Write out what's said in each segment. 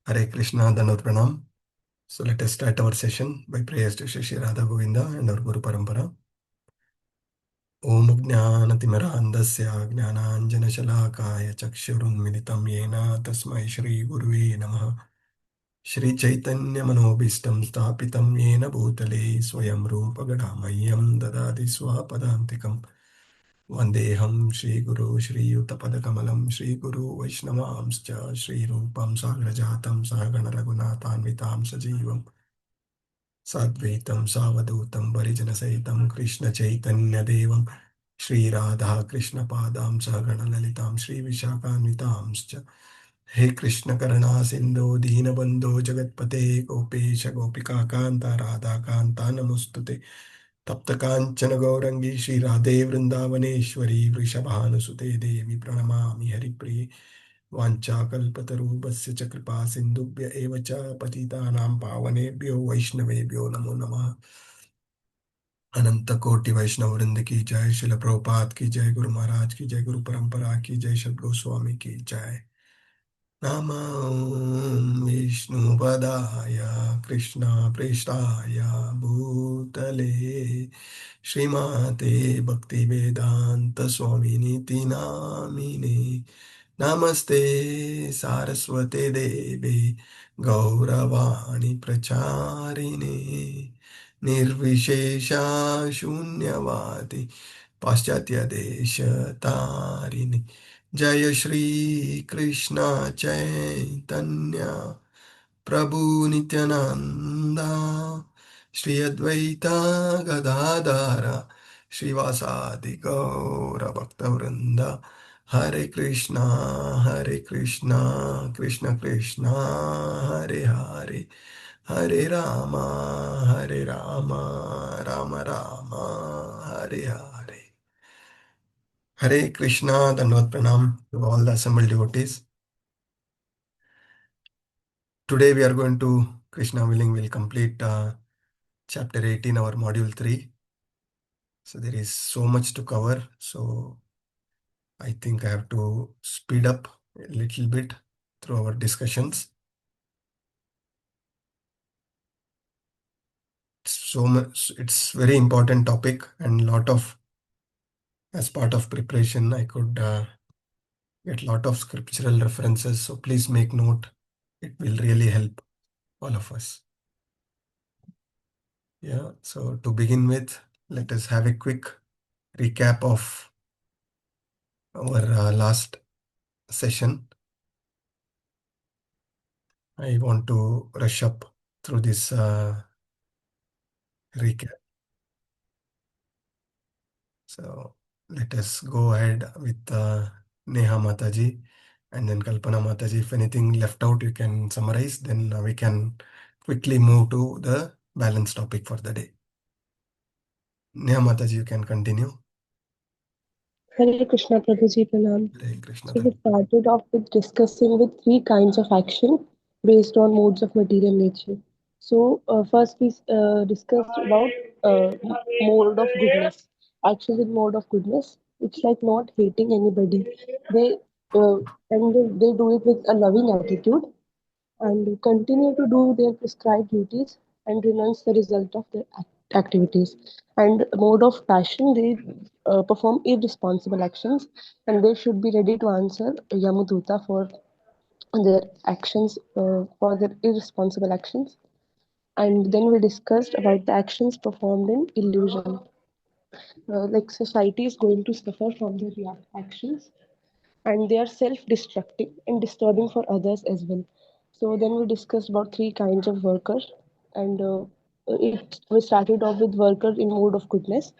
Hare Krishna, Dandavat Pranam. So let us start our session by prayers to Shri Radha Govinda and our Guru Parampara. Om Jnanatimirandasya Jnananjanashalakaya Chakshurunmilitam Yena Tasmai Shri Guruve Namaha. Shri Chaitanya Manobishtam Stapitam Yena Bhutale Swayam Rupa Gadamayam Dadadi Swapadantikam. Vandeham Shri Guru Shri Yuttapadakamalam Shri Guru Vaishnavamscha Shri Rupam Sagrajatam Sahagana Raghunathanvitam Sajivam Sadvaitam Savadutam Parijanasahitam Krishna Chaitanya Devam Shri Radha Krishna Padam Sahagana Lalitam Shri Vishakhanvitamscha He Krishna Karana Sindhu Deenabandhu Jagatpate Gopesha Gopika Kanta Radha Kanta Namostute Tapta Kanchana Gaurangi Shri Radhe Vrindavaneshwari Vrishabhanusute Devi Pranamami Haripriye Vancha Kalpatarubhasya cha kripa sindhubhya eva cha patitanam pavanebhyo Vaishnavebhyo namo namah. अनंत कोटि वैष्णव वृंद की जय, शिल प्रभुपाद की जय, गुरु महाराज की जय, गुरु परंपरा की जय, सद् गोस्वामी की जय. नमो विष्णुपदाय कृष्ण प्रेष्ठाय भूतले श्रीमते भक्तिवेदांत स्वामिनिति नामिने. नमस्ते सारस्वते देवे गौरवाणी प्रचारिणे निर्विशेषा शून्यवादी पाश्चात्य देश तारिणे. जय श्री कृष्ण चैतन्य प्रभु नित्यानंदा श्री अद्वैता गदाधर श्रीवासादि गौर भक्तवृंद. हरे कृष्णा कृष्ण कृष्णा हरे हरे, हरे Rama Ram Ram Hare Hare. Hare Krishna, Dandavat Pranam to all the assembled devotees. Today we are going to, Krishna willing, will complete chapter 18, our module 3. So there is so much to cover. So I think I have to speed up a little bit through our discussions. So much, it's very important topic and lot of, as part of preparation, I could get lot of scriptural references. So please make note. It will really help all of us. Yeah, so to begin with, let us have a quick recap of our last session. I want to rush up through this recap. So let us go ahead with Neha Mataji and then Kalpana Mataji. If anything left out, you can summarize. Then we can quickly move to the balance topic for the day. Neha Mataji, you can continue. Hare Krishna Prabhuji Pranam. Hare Krishna. So we started off with discussing with three kinds of action based on modes of material nature. So first we discussed about uh, mode of goodness. Action with mode of goodness. It's like not hating anybody. They uh, they do it with a loving attitude and continue to do their prescribed duties and renounce the result of their activities. And mode of passion, they perform irresponsible actions and they should be ready to answer Yamuduta for their actions, for their irresponsible actions. And then we discussed about the actions performed in illusion. Like society is going to suffer from their actions and they are self-destructive and disturbing for others as well. So then we discussed about three kinds of workers, and we started off with worker in mode of goodness.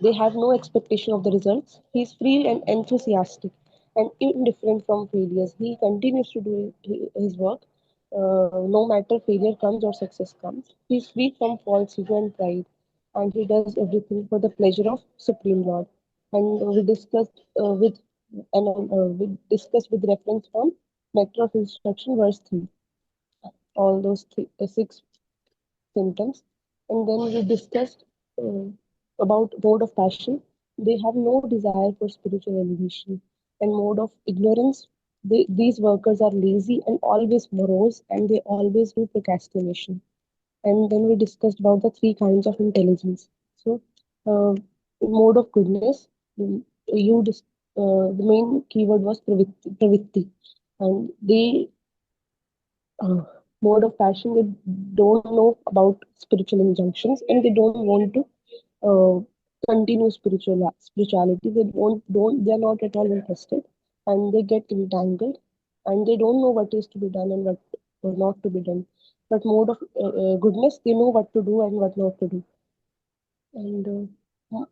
They have no expectation of the results. He is free and enthusiastic and indifferent from failures. He continues to do his work, no matter failure comes or success comes. He is free from false ego and pride, and he does everything for the pleasure of Supreme Lord. And we discussed with reference from Matter of Instruction, verse 3, all those six symptoms. And then we discussed uh, about mode of passion. They have no desire for spiritual elevation. And mode of ignorance, these workers are lazy and always morose, and they always do procrastination. And then we discussed about the three kinds of intelligence. So, mode of goodness, you the main keyword was pravitti, and they uh, mode of passion, they don't know about spiritual injunctions, and they don't want to uh, continue spirituality. They don't they are not at all interested, and they get entangled, and they don't know what is to be done and what not to be done. But mode of goodness, they know what to do and what not to do. And uh,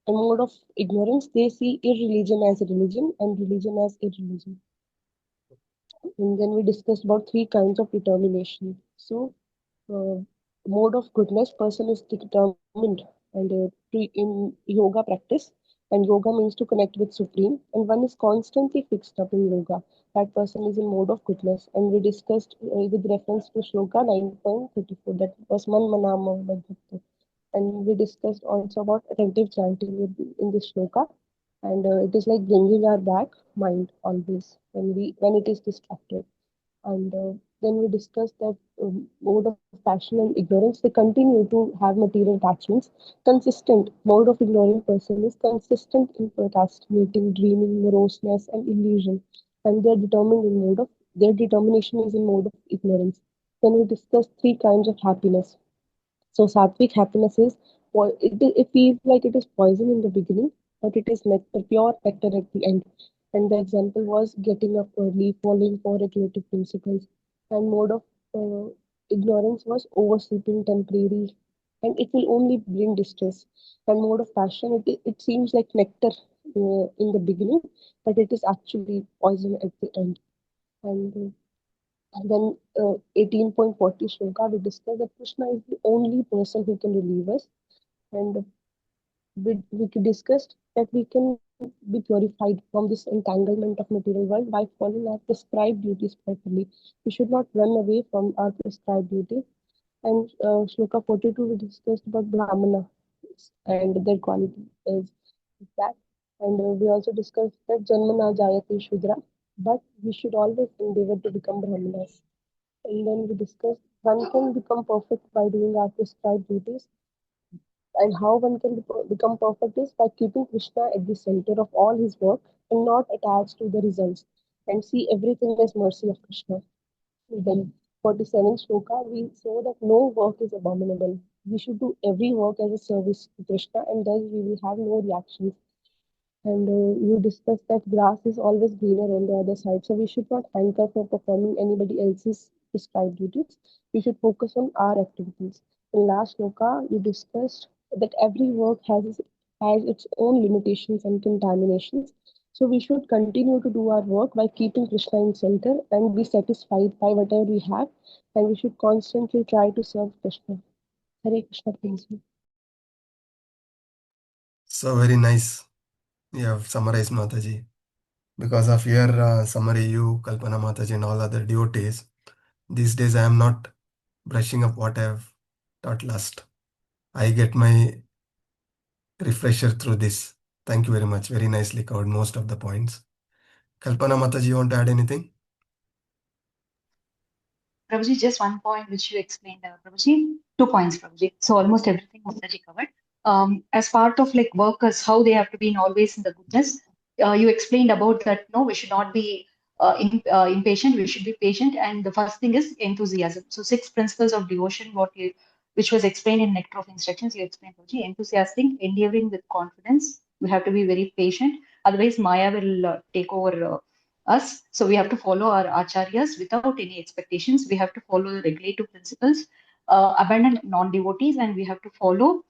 a mode of ignorance, they see irreligion as a religion and religion as irreligion. And then we discussed about three kinds of determination. So, uh, mode of goodness, person is determined and in yoga practice, and yoga means to connect with supreme, and one is constantly fixed up in yoga. That person is in mode of goodness. And we discussed with reference to shloka 9.34, that was man manama Bhagavadgita. And we discussed also about attentive chanting in this shloka, and it is like bringing our back mind always when it is distracted. And then we discussed that mode of passion and ignorance, they continue to have material attachments. Consistent mode of ignorant person is consistent in procrastinating, dreaming, moroseness, and illusion, and their determination is in mode of ignorance. Then we discussed three kinds of happiness. So sattvic happiness is, it feels like it is poison in the beginning, but it is nectar, pure nectar at the end. And the example was getting up early, following four regulative principles. And mode of uh, ignorance was oversleeping, temporary, and it will only bring distress. And mode of passion, it seems like nectar in the beginning, but it is actually poison at the end. And then 18.40 Shloka, we discussed that Krishna is the only person who can relieve us. And we discussed that we can be purified from this entanglement of material world by following our prescribed duties properly. We should not run away from our prescribed duties. And Shloka 42, we discussed about Brahmana and their quality is that. And we also discussed that Janmana Jayati Shudra, but we should always endeavor to become Brahmanas. And then we discussed one can become perfect by doing our prescribed duties, and how one can become perfect is by keeping Krishna at the center of all his work and not attached to the results, and see everything as mercy of Krishna. Then 47th shloka, we saw that no work is abominable. We should do every work as a service to Krishna, and thus we will have no reactions. And you discussed that grass is always greener on the other side. So we should not hanker for performing anybody else's prescribed duties. We should focus on our activities. In last sloka, you discussed that every work has its own limitations and contaminations. So we should continue to do our work by keeping Krishna in center and be satisfied by whatever we have. And we should constantly try to serve Krishna. Hare Krishna, please. So very nice. You have summarized, Mataji. Because of your summary, you, Kalpana Mataji, and all other devotees, these days I am not brushing up what I have taught last. I get my refresher through this. Thank you very much. Very nicely covered most of the points. Kalpana Mataji, you want to add anything? Prabhuji, just one point which you explained, Prabhuji. 2 points, Prabhuji. So almost everything Mataji covered. As part of like workers, how they have to be in always in the goodness. You explained about that. No, we should not be impatient. We should be patient. And the first thing is enthusiasm. So 6 principles of devotion, which was explained in Nectar of Instructions. You explained, Prabhuji. Enthusiastic, endeavoring with confidence. We have to be very patient. Otherwise, Maya will take over. Us. So we have to follow our acharyas without any expectations. We have to follow the regulative principles, abandon non-devotees, and we have to follow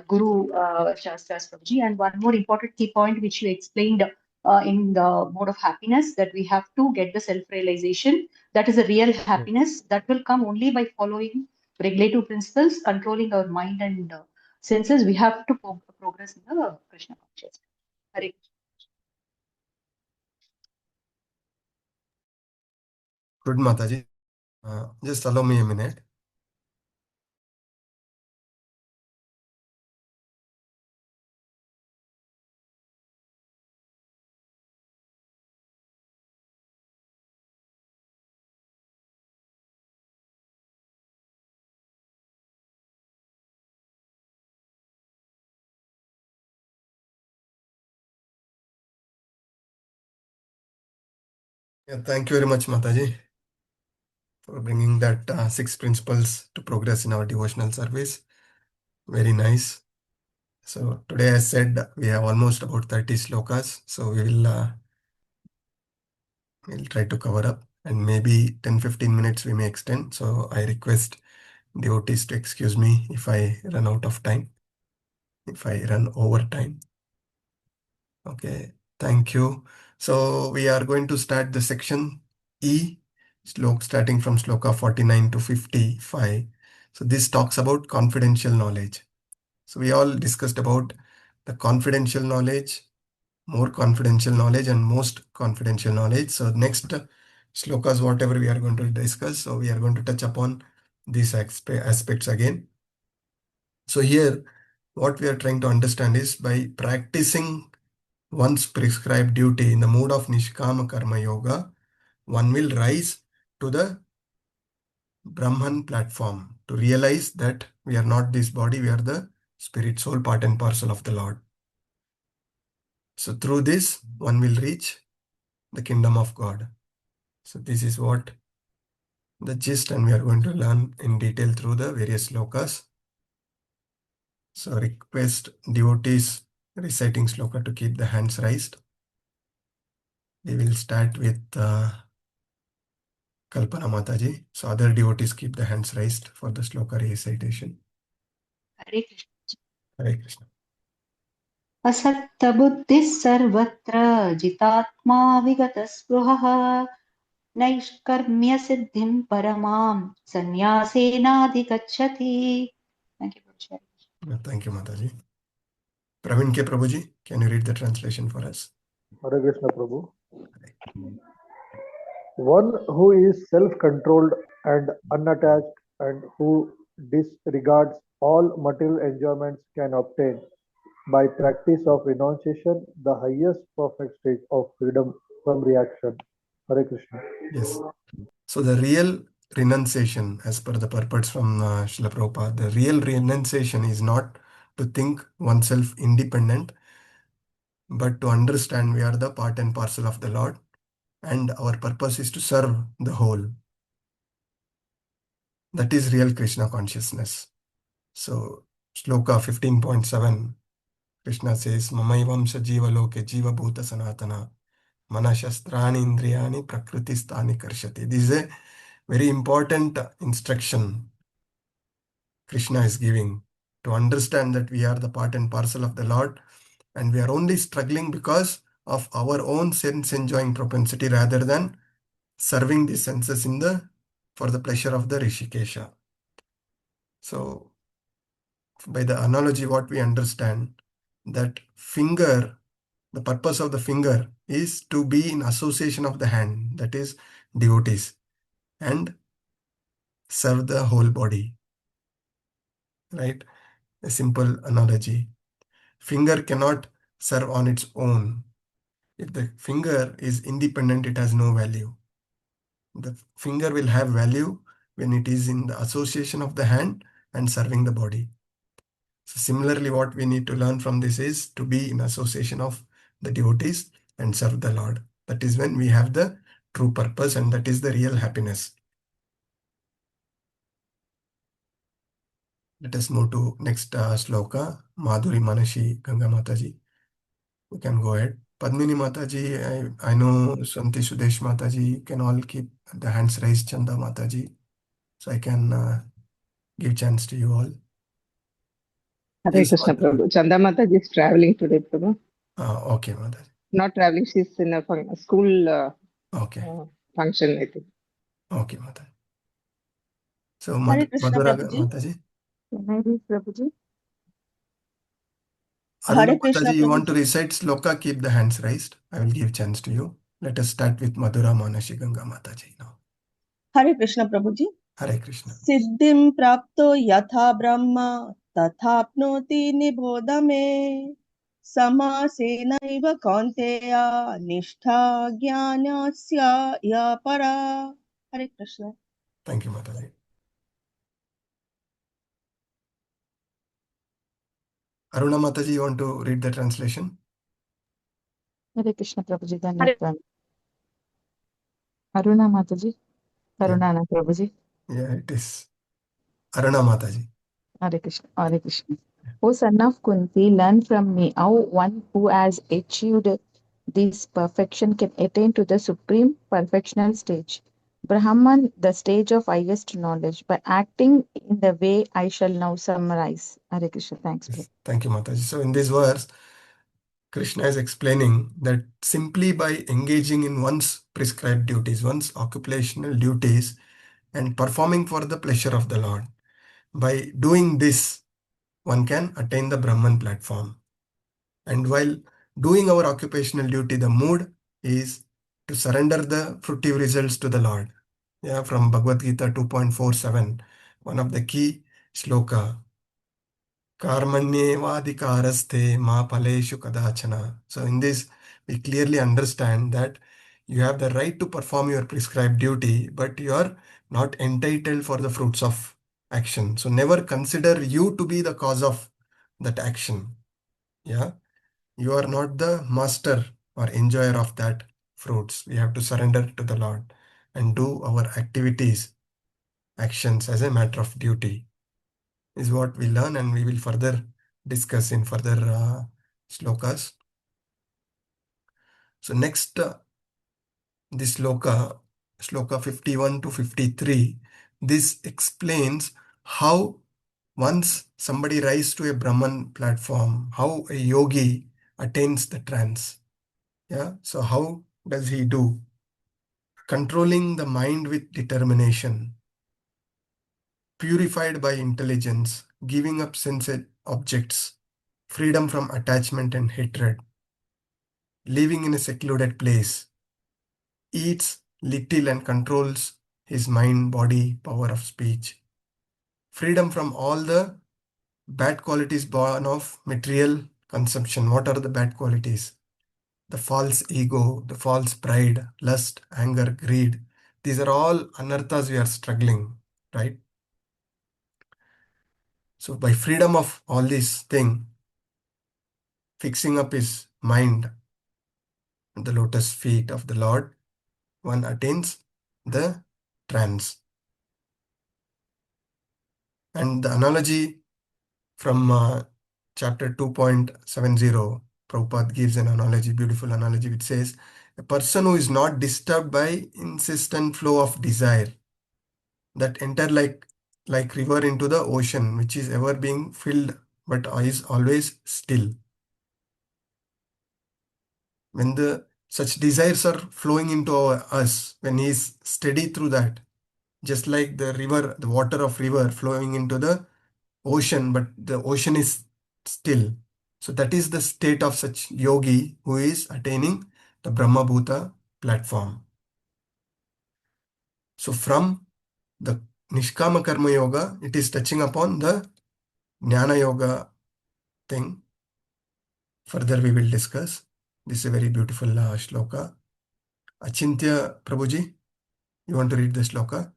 Guru Shastras, Prabhuji. And one more important key point which you explained in the mode of happiness, that we have to get the self-realization. That is a real happiness that will come only by following regulative principles, controlling our mind and senses. We have to progress in the Krishna consciousness. Hare Good, Mataji. Just allow me a minute. Yeah, thank you very much, Mataji, for bringing that 6 principles to progress in our devotional service. Very nice. So today I said we have almost about 30 slokas. So we'll try to cover up, and maybe 10-15 minutes we may extend. So I request devotees to excuse me if I run out of time, if I run over time. Okay, thank you. So we are going to start the section E, starting from sloka 49 to 55. So this talks about confidential knowledge. So we all discussed about the confidential knowledge, more confidential knowledge, and most confidential knowledge. So next slokas, whatever we are going to discuss, so we are going to touch upon these aspects again. So here, what we are trying to understand is by practicing one's prescribed duty in the mode of Nishkama Karma Yoga, one will rise to the Brahman platform to realize that we are not this body, we are the spirit, soul, part and parcel of the Lord. So through this, one will reach the kingdom of God. So this is what the gist, and we are going to learn in detail through the various slokas. So request devotees reciting sloka to keep the hands raised. We will start with Kalpana Mataji. So other devotees keep the hands raised for the sloka recitation. Hare Krishna. Hare Krishna. असक्तबुद्धिः सर्वत्र जितात्मा विगतस्पृहः नैष्कर्म्यसिद्धिं परमां सन्न्यासेनाधिगच्छति. Thank you for sharing. Thank you, Mataji. Praveen K. Prabhuji, can you read the translation for us? Hare Krishna Prabhu. One who is self-controlled and unattached and who disregards all material enjoyments can obtain, by practice of renunciation, the highest perfect stage of freedom from reaction. Hare Krishna. Yes. So the real renunciation, as per the purports from Srila Prabhupada, the real renunciation is not to think oneself independent, but to understand we are the part and parcel of the Lord, and our purpose is to serve the whole. That is real Krishna consciousness. So, Shloka 15.7, Krishna says, Mamaivam Sajiva Loke Jiva Bhuta Sanatana Manashastrani Indriyani Prakriti-stani Karshati. This is a very important instruction Krishna is giving to understand that we are the part and parcel of the Lord, and we are only struggling because of our own sense enjoying propensity rather than serving the senses for the pleasure of the Rishikesha. So, by the analogy, what we understand that finger, the purpose of the finger is to be in association of the hand, that is devotees, and serve the whole body. Right? A simple analogy. Finger cannot serve on its own. If the finger is independent, it has no value. The finger will have value when it is in the association of the hand and serving the body. So similarly, what we need to learn from this is to be in association of the devotees and serve the Lord. That is when we have the true purpose, and that is the real happiness. Let us move to next sloka, Madhuri Manashi Ganga Mataji. You can go ahead. Padmini Mataji, I know Santi Sudesh Mataji can all keep the hands raised, Chanda Mataji. So I can give chance to you all. Hare Yes, Krishna Prabhu. Chanda Mataji is traveling today, Prabhu. okay, Mataji. Not traveling, she's in a school Okay. function, I think. Okay, Mataji. So Hare Krishna Madhura Prabhuji. Mataji. Can I read, Prabhuji? Aruna Hare Krishna Mataji, you want to Prabhuji. recite sloka? Keep the hands raised. I will give chance to you. Let us start with Madhura Manashi Ganga Mataji now. Hare Krishna Prabhuji. Hare Krishna. Siddhim prapto yatha brahma tathapnoti nibodha me समासेनैव कौन्तेय निष्ठा ज्ञानस्य या परा. Hare Krishna. Thank you, Mataji. Aruna Mataji, you want to read the translation? Hare Krishna Prabhuji. Hare- Aruna Mataji. Yeah, Arunana Prabhuji. yeah, it is Aruna Mataji. Hare Krishna. Hare Krishna. O son of Kunti, learn from me how one who has achieved this perfection can attain to the supreme perfectional stage. Brahman, the stage of highest knowledge, by acting in the way I shall now summarize. Hare Krishna. Thanks, Prabhu. Yes, thank you, Mataji. So in this verse, Krishna is explaining that simply by engaging in one's prescribed duties, one's occupational duties, and performing for the pleasure of the Lord, by doing this, one can attain the Brahman platform. And while doing our occupational duty, the mood is to surrender the fruitive results to the Lord. Yeah, from Bhagavadgita 2.47, one of the key shloka. Karmanyevadhikaraste ma paleshu kadachana. So in this, we clearly understand that you have the right to perform your prescribed duty, but you are not entitled for the fruits of action. So never consider you to be the cause of that action. Yeah, you are not the master or enjoyer of that fruits. We have to surrender to the Lord and do our activities, actions as a matter of duty, is what we learn, and we will further discuss in further slokas. So next, this sloka 51 to 53, this explains how once somebody rises to a Brahman platform, how a yogi attains the trance. Yeah, so how does he do? Controlling the mind with determination, purified by intelligence, giving up sense objects, freedom from attachment and hatred, living in a secluded place, eats little and controls his mind, body, power of speech, freedom from all the bad qualities born of material consumption. What are the bad qualities? The false ego, the false pride, lust, anger, greed. These are all anarthas we are struggling, right? So by freedom of all these things, fixing up his mind at the lotus feet of the Lord, one attains the trance. And the analogy from chapter 2.70, Prabhupada gives an analogy, beautiful analogy, which says, a person who is not disturbed by insistent flow of desire that enter like river into the ocean, which is ever being filled but is always still. When the such desires are flowing into us, when he is steady through that, just like the river, the water of river flowing into the ocean, but the ocean is still. So that is the state of such yogi who is attaining the Brahma Bhuta platform. So from the Nishkama Karma Yoga, it is touching upon the Jnana Yoga thing. Further we will discuss. This is a very beautiful shloka. Achintya Prabhuji, you want to read the shloka?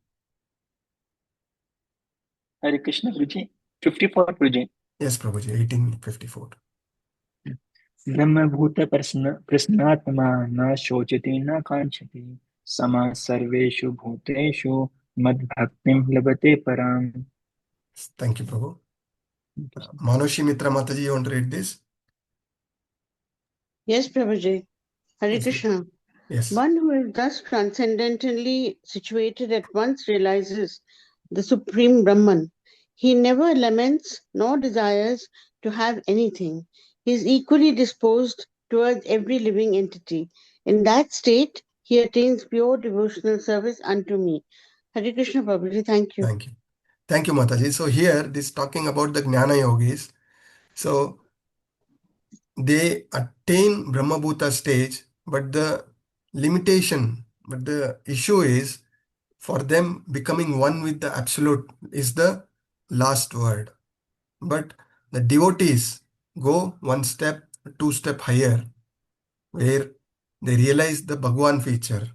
Hare Krishna Guruji. 54 Guruji. Yes, Prabhuji, 1854. ब्रह्मभूत प्रश्नात्मा न शोचति न कांक्षति समा सर्वेषु भूतेषु मद्भक्तिं लभते पराम. Thank you, Prabhu. Manoshi Mitra Mataji, you want to read this? Yes, Prabhuji. Hare Yes. Krishna. Yes. One who is thus transcendentally situated at once realizes the Supreme Brahman. He never laments nor desires to have anything. He is equally disposed towards every living entity. In that state, he attains pure devotional service unto me. Hare Krishna, Prabhuji. Thank you. Thank you. Thank you, Mataji. So here, this talking about the Jnana Yogis. So they attain Brahmabhuta stage, but the issue is for them becoming one with the Absolute is the last word. But the devotees go one step, two step higher, where they realize the Bhagwan feature.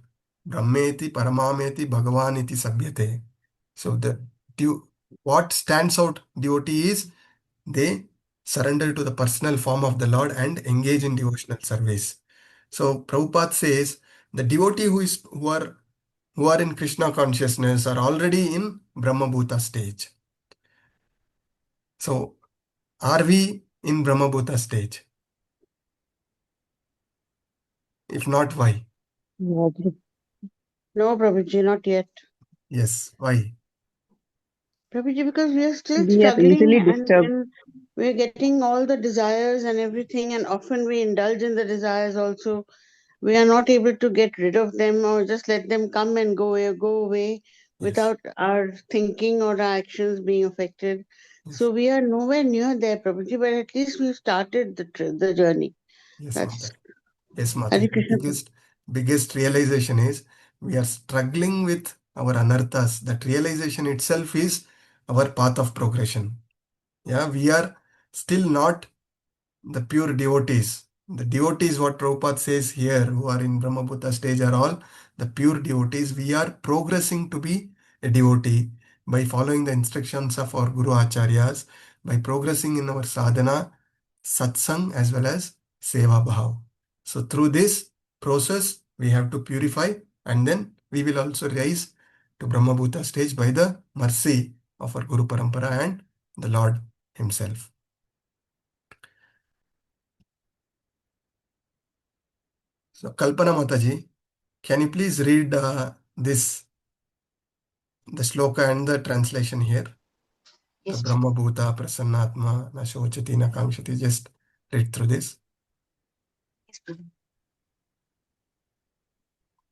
Brahmeti Paramameti Bhagavan iti Sabhyate. So what stands out devotee is they surrender to the personal form of the Lord and engage in devotional service. So Prabhupada says the devotee who are who are in Krishna consciousness are already in Brahmabhuta stage. So, are we in Brahmabhuta stage? If not, why? No, No, Prabhuji, not yet. Yes, why? Prabhuji, because we are still we are struggling easily and disturbed. then we're getting all the desires and everything, and often we indulge in the desires also. We are not able to get rid of them or just let them come and go away Yes, without our thinking or our actions being affected. yes, So we are nowhere near there, Prabhuji, but at least we've started the journey. yes, That's Mother. Yes, Mother. Hare The Krishna. biggest realization is we are struggling with our anarthas. That realization itself is our path of progression. Yeah, we are still not the pure devotees. The devotees, what Prabhupada says here, who are in Brahmabhuta stage, are all the pure devotees. We are progressing to be a devotee by following the instructions of our Guru Acharyas, by progressing in our sadhana, satsang, as well as seva bhav. So, through this process, we have to purify, and then we will also rise to Brahmabhuta stage by the mercy of our Guru Parampara and the Lord Himself. So, Kalpana Mataji, can you please read the shloka and the translation here? The Yes, Brahma Bhuta Prasannatma Na Shochati Na Kamshati. Just read through this. yes, Prabhu.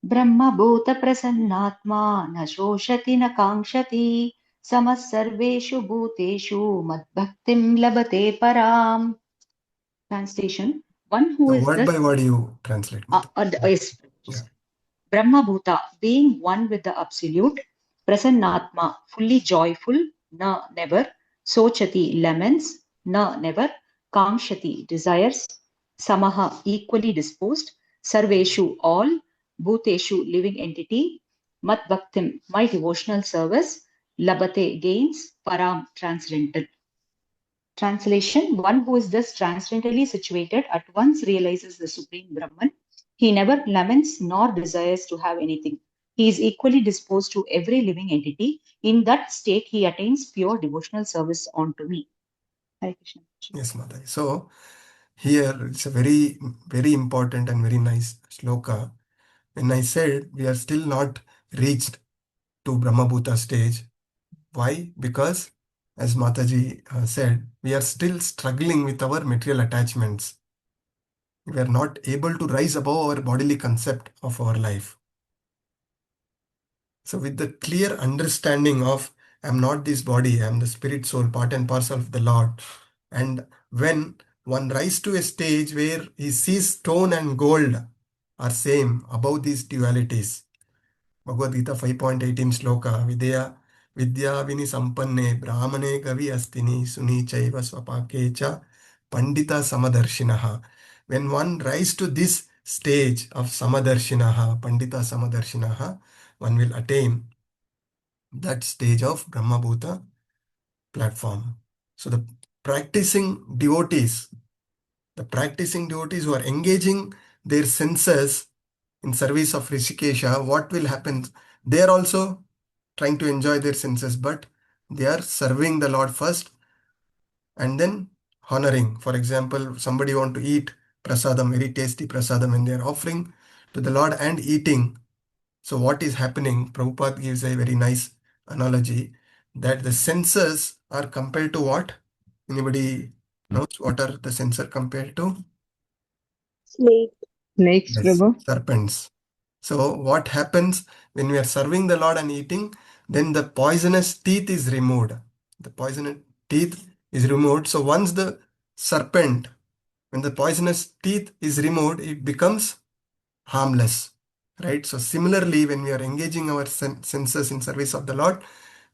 ब्रह्मभूतप्रसन्नात्मा न शोषति न काङ्क्षति समः सर्वेषु भूतेषु मद्भक्तिं लभते पराम्. Translation: One who So, is word the by word you translate, Mata. yes, Yeah. Brahmabhuta, being one with the Absolute, Prasannatma, fully joyful, na never, Sochati, laments, na never, Kamshati, desires, Samaha, equally disposed, Sarveshu, all, Bhuteshu, living entity, Mat Bhaktim, my devotional service, Labate, gains, Param, transcendental. Translation: One who is thus transcendently situated at once realizes the Supreme Brahman. He never laments nor desires to have anything. He is equally disposed to every living entity. In that state, he attains pure devotional service unto me. Hare Krishna. Yes, Mata. So, here it's a very, very important and very nice shloka. When I said we are still not reached to Brahmabhuta stage, why? Because, as Mataji said, we are still struggling with our material attachments. We are not able to rise above our bodily concept of our life. So, with the clear understanding of I am not this body, I am the spirit soul, part and parcel of the Lord. And when one rises to a stage where he sees stone and gold are same above these dualities, Bhagavadgita 5.18 shloka, Vidya vini sampanne brahmane gavi astini suni chaiva swapakecha pandita samadarshinaha. When one rises to this stage of samadarshinaha, pandita samadarshinaha, one will attain that stage of Brahmabhuta platform. So the practicing devotees, who are engaging their senses in service of Rishikesha, what will happen? They are also trying to enjoy their senses, but they are serving the Lord first and then honoring. For example, somebody want to eat prasadam, very tasty prasadam, and they are offering to the Lord and eating. So what is happening? Prabhupada gives a very nice analogy that the senses are compared to what? Anybody knows what are the senses compared to? Snake. Snakes, Yes, Prabhu. serpents. So what happens when we are serving the Lord and eating? Then the poisonous teeth is removed. The poisonous teeth is removed. So once the serpent, when the poisonous teeth is removed, it becomes harmless. Right? So similarly, when we are engaging our senses in service of the Lord,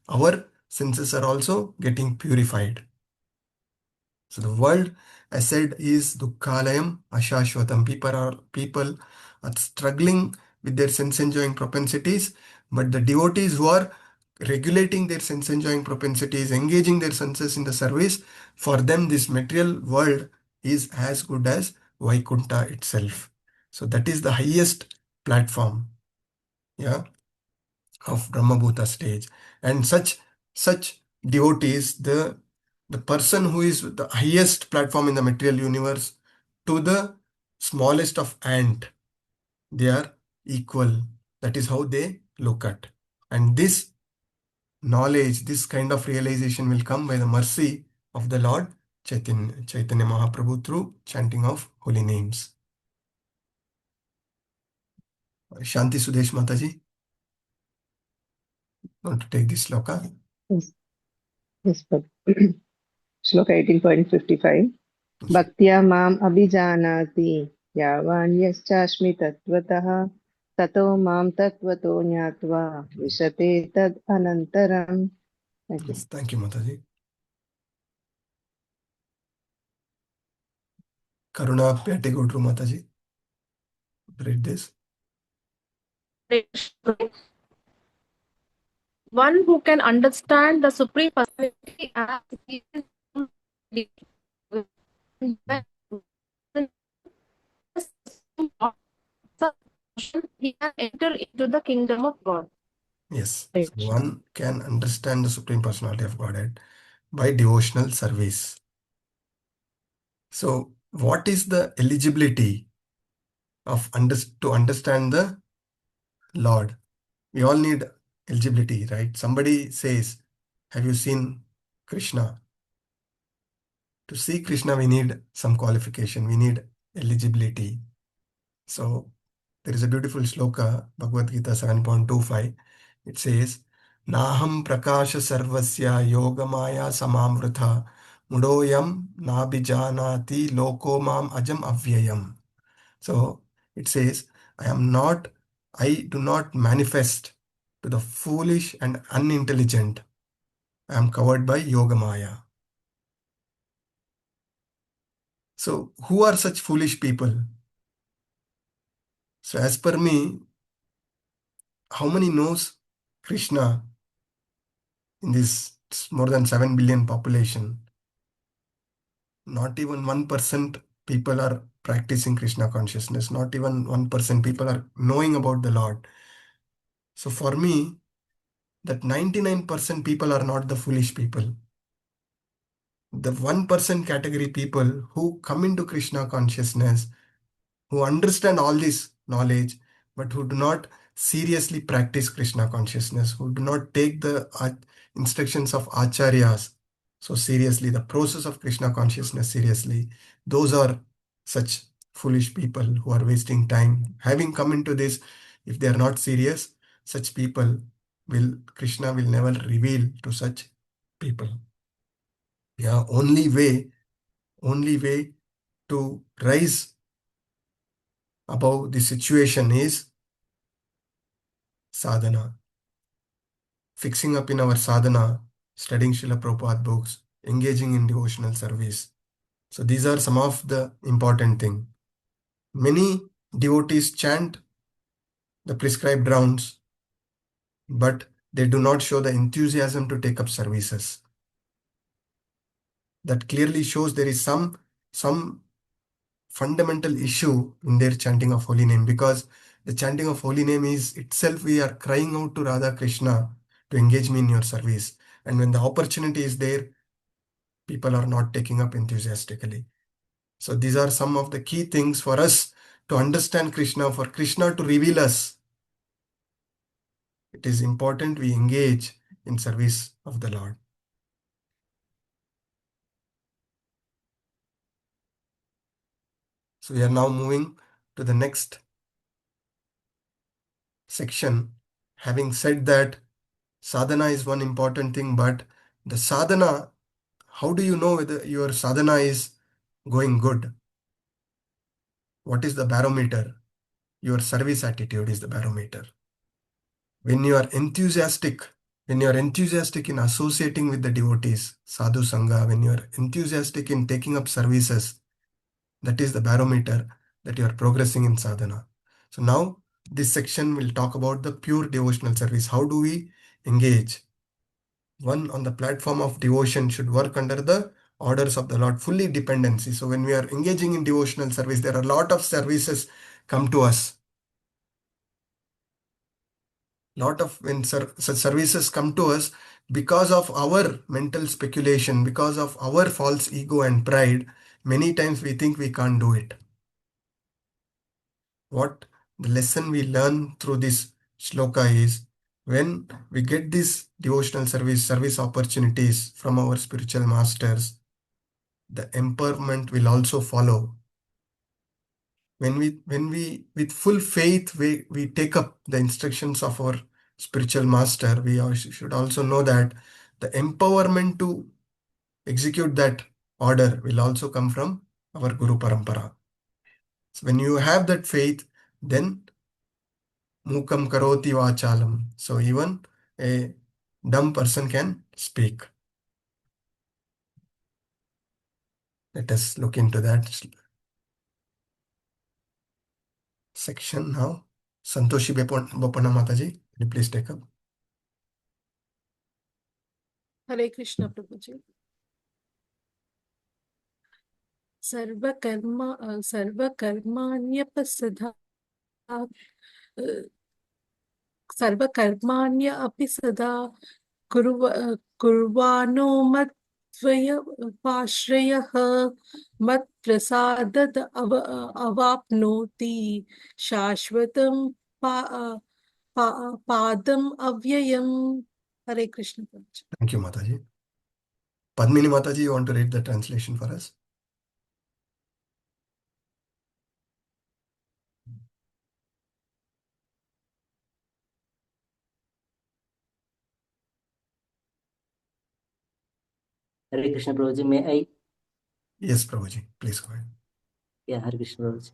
our senses are also getting purified. So the world, I said, is dukkhalayam ashashvatam. People are struggling with their sense enjoying propensities, but the devotees who are regulating their sense enjoying propensities, engaging their senses in the service, for them this material world is as good as Vaikuntha itself. So that is the highest platform. Yeah. of Brahmabhuta stage. And such devotees, the person who is the highest platform in the material universe to the smallest of ant, they are equal. That is how they look at. And this knowledge, this kind of realization will come by the mercy of the Lord Chaitanya Mahaprabhu through chanting of holy names. Shanti Sudesh Mataji, want to take this sloka? Yes, yes, but Shloka 18.55. Bhaktya mam abhijanati yavan yaschashmi tatvatah tato mam tatvato nyatva vishate tad anantaram. Thank you. Yes, thank you, Mataji. Karuna Pyategotru Mataji, read this. One who can understand the Supreme Personality as he is he can enter into the kingdom of God. Yes, so one can understand the Supreme Personality of Godhead by devotional service. So, what is the eligibility of to understand the Lord? We all need eligibility, right? Somebody says, have you seen Krishna? To see Krishna, we need some qualification. We need eligibility. So, there is a beautiful sloka, Bhagavadgita 7.25. It says, Naham prakasha sarvasya yogamaya samamvrtha mudoyam nabijanati loko mam ajam avyayam. So it says, I do not manifest to the foolish and unintelligent. I am covered by yogamaya. So who are such foolish people? So as per me, how many knows Krishna in this more than 7 billion population? Not even 1% people are practicing Krishna consciousness. Not even 1% people are knowing about the Lord. So for me, that 99% people are not the foolish people. The 1% category people who come into Krishna consciousness, who understand all this knowledge, but who do not seriously practice Krishna consciousness, who do not take the instructions of acharyas so seriously, the process of Krishna consciousness seriously, those are such foolish people who are wasting time. Having come into this, if they are not serious, such people Krishna will never reveal to such people. Yeah, only way to rise above the situation is sadhana. Fixing up in our sadhana, studying Srila Prabhupada books, engaging in devotional service. So these are some of the important things. Many devotees chant the prescribed rounds, but they do not show the enthusiasm to take up services. That clearly shows there is some fundamental issue in their chanting of holy name, because the chanting of holy name is itself we are crying out to Radha Krishna to engage me in your service. And when the opportunity is there, people are not taking up enthusiastically. So these are some of the key things for us to understand Krishna, for Krishna to reveal us. It is important we engage in service of the Lord. So we are now moving to the next section. Having said that, sadhana is one important thing, but the sadhana, how do you know whether your sadhana is going good? What is the barometer? Your service attitude is the barometer. When you are enthusiastic in associating with the devotees, sadhu sangha, when you are enthusiastic in taking up services, that is the barometer that you are progressing in sadhana. So now this section will talk about the pure devotional service. How do we engage? One on the platform of devotion should work under the orders of the Lord, fully dependency. So when we are engaging in devotional service, there are a lot of services come to us. lot of when such services come to us, because of our mental speculation, because of our false ego and pride, many times we think we can't do it. What the lesson we learn through this shloka is, when we get these devotional service opportunities from our spiritual masters, the empowerment will also follow. When we with full faith we take up the instructions of our spiritual master, we should also know that the empowerment to execute that order will also come from our Guru Parampara. So when you have that faith, then mukam karoti vachalam. So even a dumb person can speak. Let us look into that section now. Santoshi Bopana Mataji, can you please take up? Hare Krishna Prabhuji. सर्वकर्माण्यपि सदा कुर्वाणो मत्त्वपाश्रयः मत्प्रसादद अवाप्नोति शाश्वतं पादम अव्ययम्. Hare Krishna Prabhuji. Thank you, Mataji. Padmini Mataji, you want to read the translation for us? Hare Krishna Prabhuji, may I? Yes, Prabhuji, please go ahead. Yeah, Hare Krishna Prabhuji.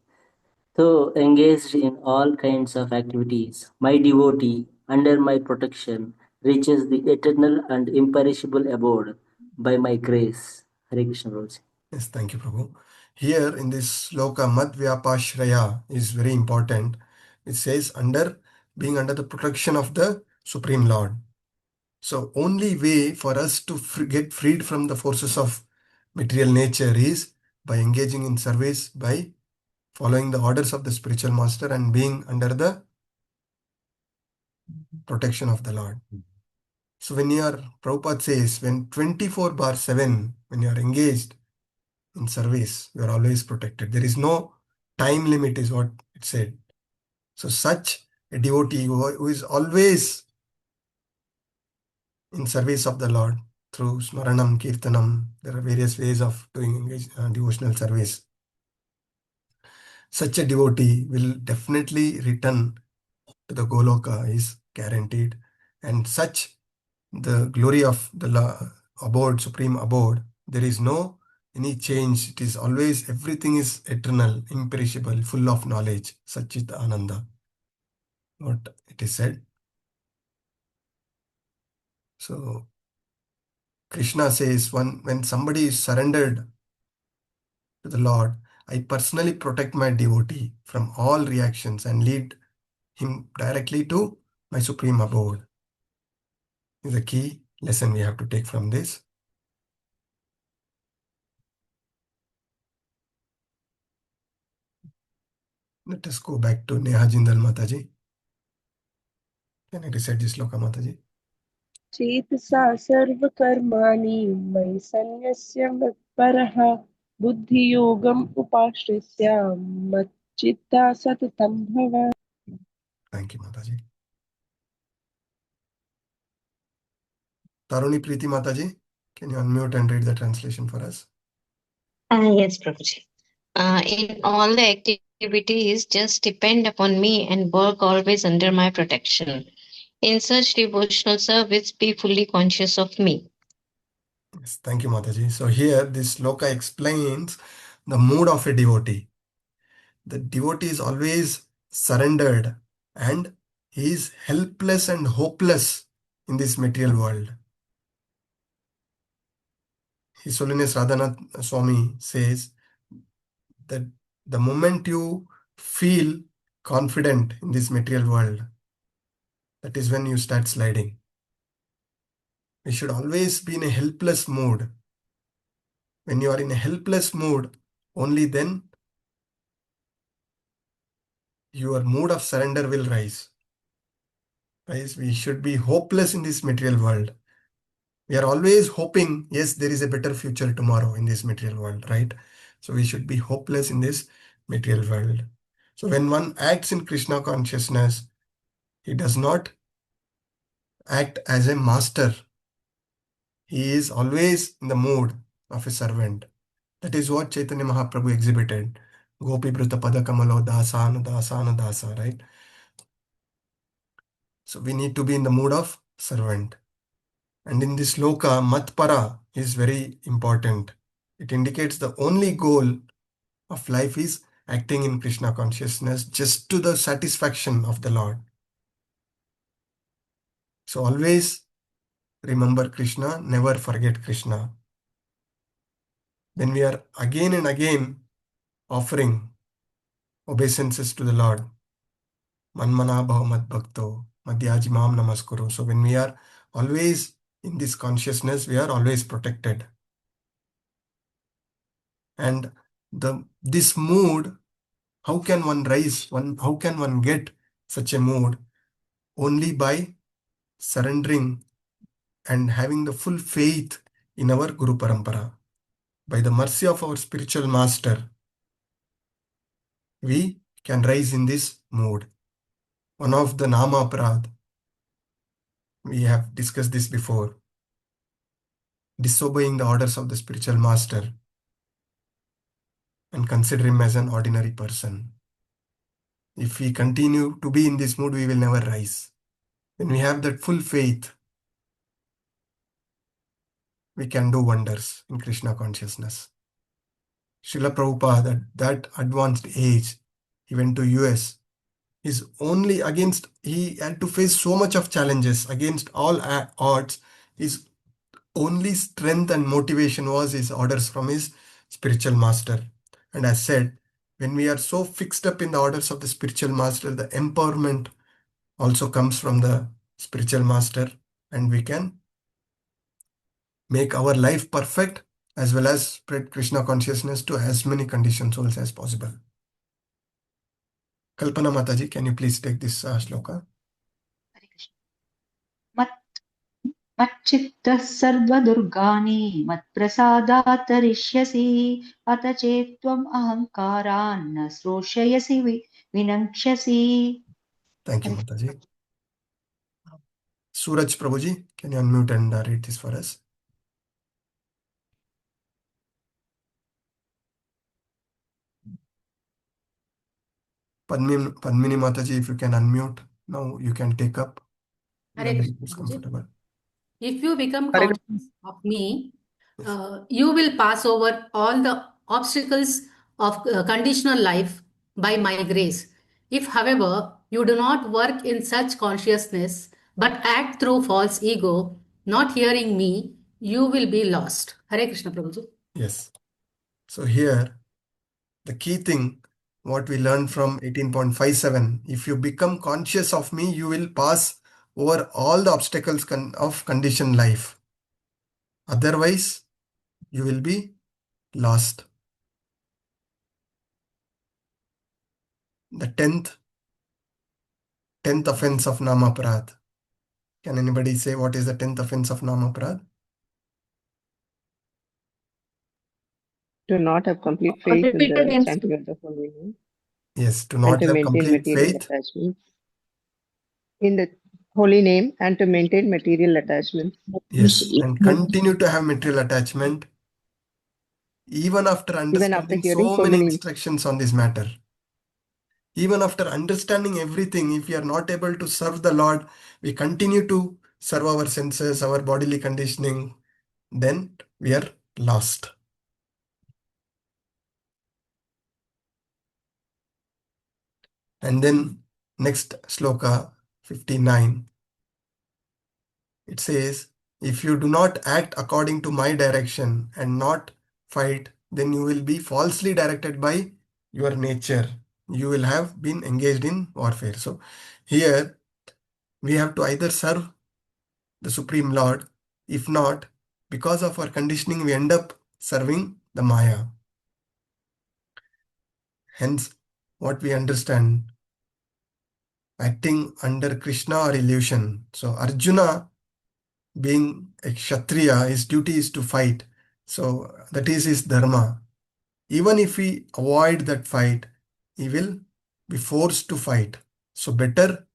So engaged in all kinds of activities, my devotee under my protection reaches the eternal and imperishable abode by my grace. Hare Krishna Prabhuji. Yes, thank you, Prabhu. Here in this sloka, Mad Vyapashraya is very important. It says being under the protection of the Supreme Lord. So only way for us to get freed from the forces of material nature is by engaging in service, by following the orders of the spiritual master and being under the protection of the Lord. So when Prabhupada says, when 24/7, when you are engaged in service, you are always protected. There is no time limit is what it said. So such a devotee who is always in service of the Lord through Smaranam, Kirtanam, there are various ways of doing devotional service. Such a devotee will definitely return to the Goloka, is guaranteed. And such the glory of the abode, supreme abode, there is no any change. It is always, everything is eternal, imperishable, full of knowledge. Satchit Ananda. What it is said. So Krishna says, when somebody is surrendered to the Lord, I personally protect my devotee from all reactions and lead him directly to my supreme abode. Is a key lesson we have to take from this. Let us go back to Neha Jindal Mataji. Can I recite this sloka, Mataji? चेतसा सर्वकर्माणि मयि सन्न्यस्य मत्परः बुद्धियोगम् उपाश्रित्य मच्चित्ता सततं भव. Thank you, Mataji. Taruni Preeti Mataji, can you unmute and read the translation for us? Yes, Prabhuji. In all the activities, just depend upon me and work always under my protection. In such devotional service, be fully conscious of me. Yes, thank you, Mataji. So here, this sloka explains the mood of a devotee. The devotee is always surrendered and he is helpless and hopeless in this material world. His Holiness Radhanath Swami says that the moment you feel confident in this material world, that is when you start sliding. We should always be in a helpless mood. When you are in a helpless mood, only then your mood of surrender will rise. Guys, we should be hopeless in this material world. We are always hoping, yes, there is a better future tomorrow in this material world, right? So we should be hopeless in this material world. So when one acts in Krishna consciousness, he does not act as a master. He is always in the mood of a servant. That is what Chaitanya Mahaprabhu exhibited. Gopi Bruta Pada Kamalo Dasanu Dasanu Dasa, right? So we need to be in the mood of servant. And in this loka, Matpara is very important. It indicates the only goal of life is acting in Krishna consciousness just to the satisfaction of the Lord. So always remember Krishna, never forget Krishna. When we are again and again offering obeisances to the Lord, Manmana bhava mad bhakto, madhyaji mam namaskuru. So when we are always in this consciousness, we are always protected. And this mood, how can one rise? How can one get such a mood? Only by surrendering and having the full faith in our Guru Parampara. By the mercy of our spiritual master, we can rise in this mood. One of the Nama Aparadh, we have discussed this before, disobeying the orders of the spiritual master and consider him as an ordinary person. If we continue to be in this mood, we will never rise. When we have that full faith, we can do wonders in Krishna consciousness. Srila Prabhupada, at that advanced age, he went to US. He had to face so much of challenges against all odds. His only strength and motivation was his orders from his spiritual master. And as said, when we are so fixed up in the orders of the spiritual master, the empowerment also comes from the spiritual master, and we can make our life perfect as well as spread Krishna consciousness to as many conditioned souls as possible. Kalpana Mataji, can you please take this shloka? Hare Krishna. मच्चित्तः सर्वदुर्गाणि मत्प्रसादात् तरिष्यसि अथ चेत्त्वम् अहङ्कारान् न श्रोष्यसि विनङ्क्ष्यसि. Thank you, Mataji. Suraj Prabhuji, can you unmute and read this for us? Padmini Mataji, if you can unmute, now you can take up Hare whenever Krishna, it is Prabhuji. comfortable. If you become Hare conscious of me, you will pass over all the obstacles of conditional life by my grace. If, however, you do not work in such consciousness but act through false ego, not hearing me, you will be lost. Hare Krishna, Prabhuji. Yes. So here, the key thing, what we learned from 18.57, if you become conscious of me, you will pass over all the obstacles of conditioned life. Otherwise, you will be lost. The 10th offense of Namaparad. Can anybody say what is the 10th offense of Namaparad? To not have complete faith in Repeated the in chanting of the holy name Yes, to and not to have maintain complete material faith. attachments in the holy name and to maintain material attachments. Yes, and continue to have material attachment even after Even after understanding hearing so so many many instructions on this matter. Even after understanding everything, if we are not able to serve the Lord, we continue to serve our senses, our bodily conditioning, then we are lost. And then next sloka 59, it says, if you do not act according to my direction and not fight, then you will be falsely directed by your nature. You will have been engaged in warfare. So here we have to either serve the Supreme Lord. If not, because of our conditioning, we end up serving the Maya. Hence, what we understand, acting under Krishna or illusion. So Arjuna, being a Kshatriya, his duty is to fight. So that is his dharma. Even if he avoid that fight, he will be forced to fight. So better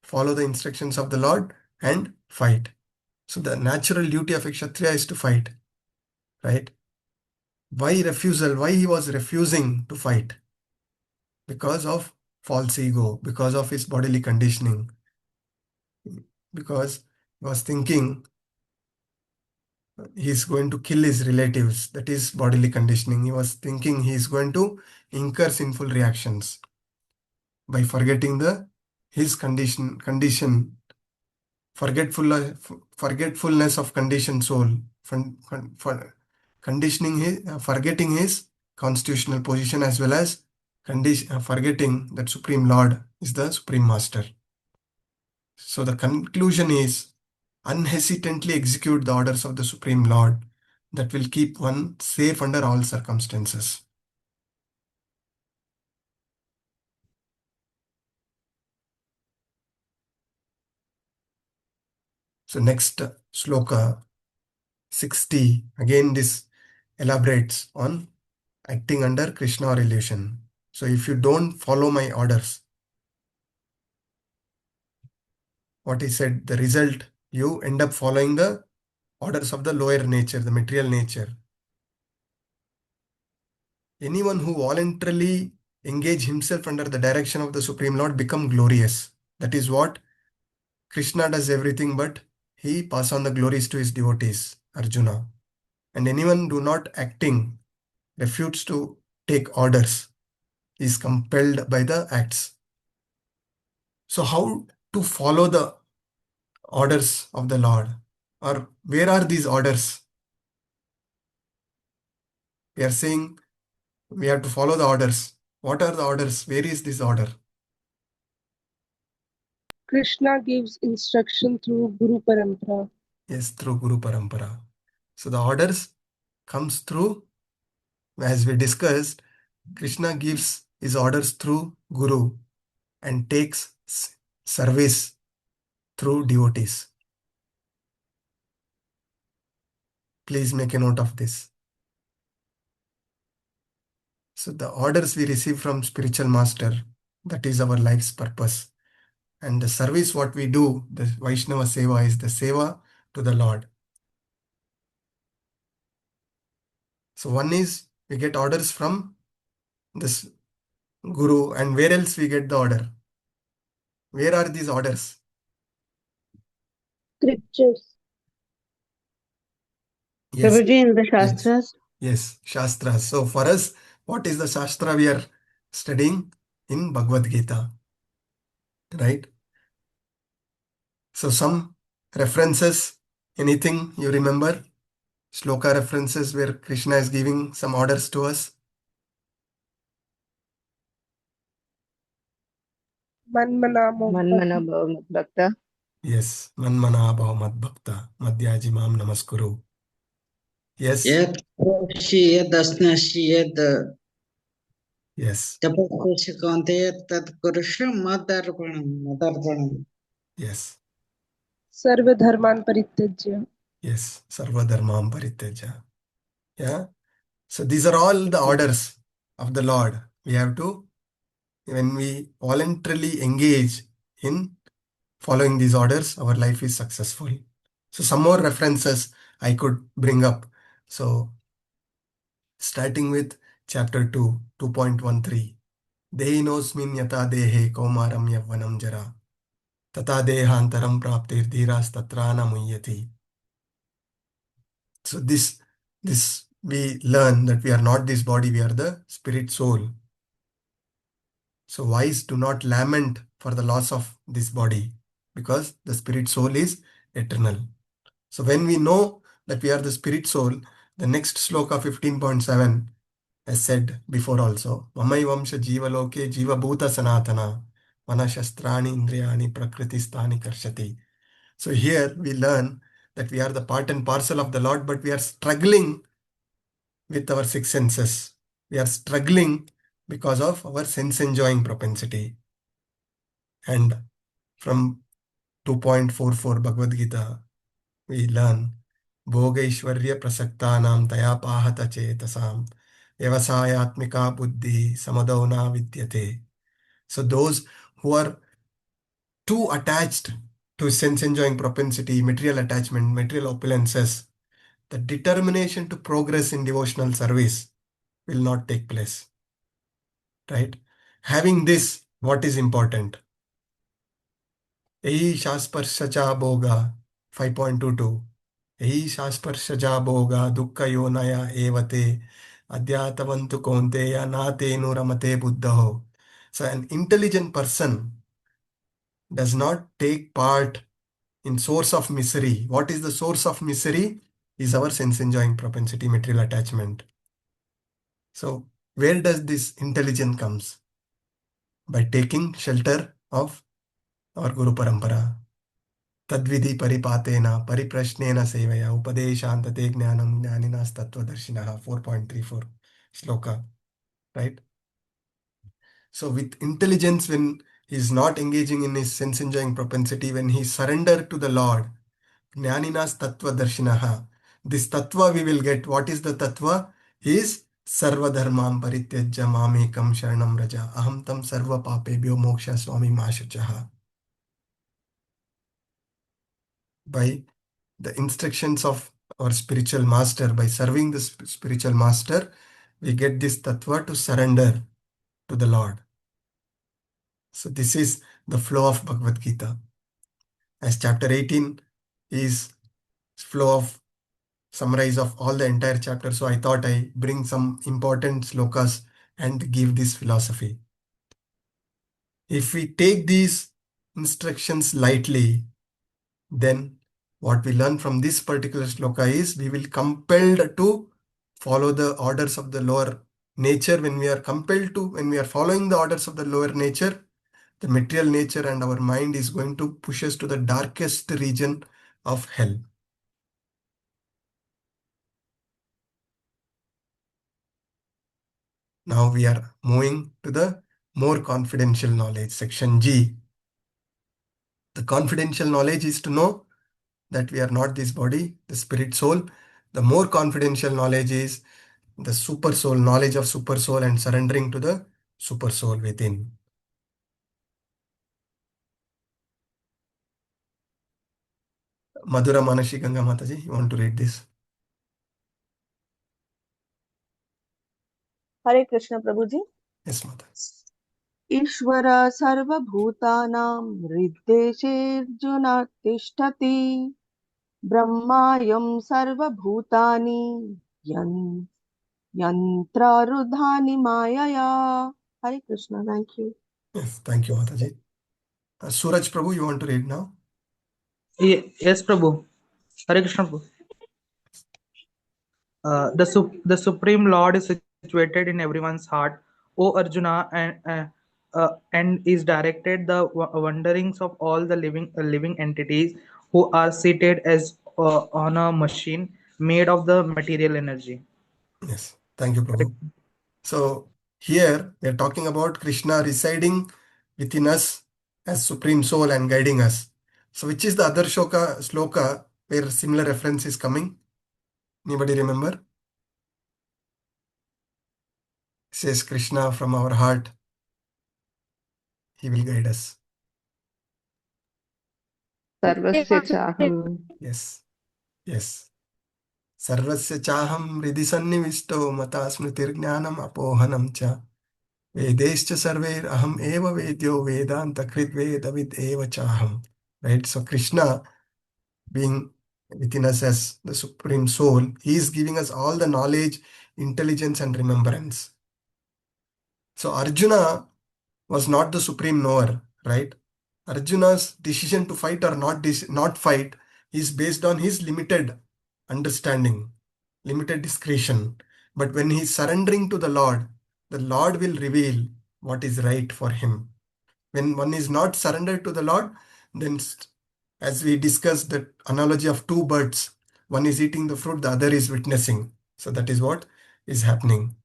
follow the instructions of the Lord and fight. So the natural duty of a Kshatriya is to fight, right? Why refusal? Why he was refusing to fight? Because of false ego, because of his bodily conditioning, because he was thinking he's going to kill his relatives. That is bodily conditioning. He was thinking he's going to incur sinful reactions by forgetting his condition, forgetfulness of conditioned soul, conditioning forgetting his constitutional position, as well as forgetting that Supreme Lord is the Supreme Master. So the conclusion is unhesitantly execute the orders of the Supreme Lord that will keep one safe under all circumstances. So next sloka 60, again this elaborates on acting under Krishna or illusion. So if you don't follow my orders, what he said, the result, you end up following the orders of the lower nature, the material nature. Anyone who voluntarily engage himself under the direction of the Supreme Lord become glorious. That is what Krishna does everything, but he pass on the glories to his devotees, Arjuna. And anyone do not acting, refutes to take orders, is compelled by the acts. So how to follow the orders of the Lord? Or where are these orders? We are saying we have to follow the orders. What are the orders? Where is this order? Krishna gives instruction through Guru Parampara. Yes, through Guru Parampara. So the orders comes through, as we discussed, Krishna gives his orders through Guru and takes service through devotees. Please make a note of this. So the orders we receive from spiritual master, that is our life's purpose. And the service what we do, the Vaishnava Seva, is the Seva to the Lord. So one is we get orders from this Guru, and where else we get the order? Where are these orders? Scriptures. Yes. Prabhuji, in the Yes. Shastras? Yes, Shastras. So for us, what is the Shastra we are studying? In Bhagavadgita, right? So some references, anything you remember? Shloka references where Krishna is giving some orders to us. Manmana Manmana Bhava Bhakta. Yes, Manmana Bhava Mad Bhakta, Madhyaji Mam Namaskuru. Yes, Yet Koshi yet Asnashi yet yes, Tapasya Kante Tat Kurusha Madarpanam. yes, Sarva Dharman Parityajya. yes, Sarva Dharmam Parityaja. Yeah. So these are all the orders of the Lord. We have to, when we voluntarily engage in following these orders, our life is successful. So some more references I could bring up. So starting with chapter 2, 2.13. Dehinosmin yata dehe kaumaram yavvanam jara. Tata dehantaram praptir dhiras tatrana muyyati. So this we learn that we are not this body, we are the spirit soul. So wise do not lament for the loss of this body, because the spirit soul is eternal. So when we know that we are the spirit soul, the next sloka 15.7, as said before also, Mamai Vamsha Jiva Loke Jiva Bhuta Sanatana Manashastrani Indriyani Prakritistani Karshati. So here we learn that we are the part and parcel of the Lord, but we are struggling with our six senses. We are struggling because of our sense enjoying propensity. And From 2.44 Bhagavad Gita, we learn Bhogaishwarya prasaktanam taya pahata chetasam vyavasayatmika buddhi samadavna vidyate. So those who are too attached to sense enjoying propensity, material attachment, material opulences, the determination to progress in devotional service will not take place. Right? Having this, what is important? Ehi shasparshacha boga 5.22. Ehi shasparshacha boga dukkha yonaya evate adyatavantu konteya natenu ramate buddhaho. So an intelligent person does not take part in source of misery. What is the source of misery? Is our sense enjoying propensity, material attachment. So where does this intelligence comes? By taking shelter of our Guru Parampara. Tadvidi paripatena pariprashnena sevaya upadeshantate jnanam jnaninas tattvadarshinaha 4.34 shloka. Right? So with intelligence, when he is not engaging in his sense enjoying propensity, when he surrender to the Lord, jnaninas tattvadarshinaha, this tattva we will get. What is the tattva? Is sarva dharmam parityajya mamekam sharanam raja aham tam sarva papebhyo moksha swami mashachaha. By the instructions of our spiritual master, by serving the spiritual master, we get this tattva to surrender to the Lord. So this is the flow of Bhagavad Gita. As chapter 18 is flow of summarize of all the entire chapter, so I thought I bring some important slokas and give this philosophy. If we take these instructions lightly, then what we learn from this particular sloka is we will compelled to follow the orders of the lower nature. When we are following the orders of the lower nature, the material nature and our mind is going to push us to the darkest region of hell. Now we are moving to the more confidential knowledge, section G. The confidential knowledge is to know that we are not this body, the spirit soul. The more confidential knowledge is the super soul, knowledge of super soul and surrendering to the super soul within. Madhura Manashi Ganga Mataji, you want to read this? Hare Krishna Prabhuji. Yes, Mata. ईश्वर सर्वभूतानां हृद्देशेऽर्जुन तिष्ठति ब्रह्मायं सर्वभूतानि यन्त्रारूढानि मायया. Hare Krishna. Thank you. Yes, thank you, Mataji. Suraj Prabhu, you want to read now? Yes, Prabhu. Hare Krishna, Prabhu. The Supreme Lord is situated in everyone's heart, O Arjuna, and is directed the wanderings of all the living entities who are seated as on a machine made of the material energy. Yes, thank you, Prabhu. So here we are talking about Krishna residing within us as Supreme Soul and guiding us. So which is the other sloka where similar reference is coming? Anybody remember? It says Krishna from our heart, he will guide us. Sarvasya chaham. Yes, yes. Sarvasya chaham hridhi sannivisto mata smritir jnanam apohanam cha vedescha sarver aham eva vedyo vedanta krit vedavid eva chaham. Right? So Krishna being within us as the Supreme Soul, he is giving us all the knowledge, intelligence and remembrance. So Arjuna was not the supreme knower, right? Arjuna's decision to fight or not fight is based on his limited understanding, limited discretion. But when he is surrendering to the Lord will reveal what is right for him. When one is not surrendered to the Lord, then as we discussed the analogy of two birds, one is eating the fruit, the other is witnessing. So that is what is happening.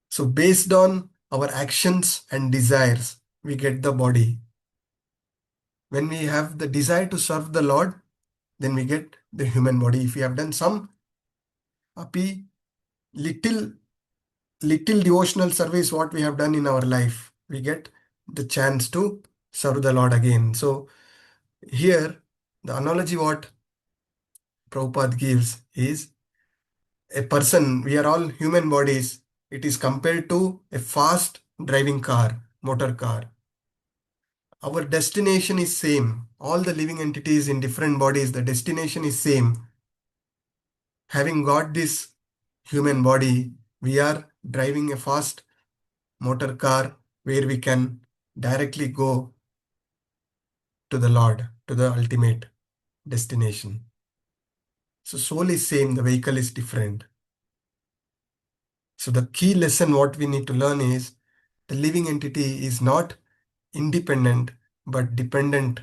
So based on our actions and desires, we get the body. When we have the desire to serve the Lord, then we get the human body. If we have done some little devotional service, what we have done in our life, we get the chance to serve the Lord again. So here, the analogy what Prabhupada gives is a person, we are all human bodies. It is compared to a fast driving car, motor car. Our destination is same. All the living entities in different bodies, the destination is same. Having got this human body, we are driving a fast motor car where we can directly go to the Lord, to the ultimate destination. So soul is same, the vehicle is different. So the key lesson what we need to learn is the living entity is not independent but dependent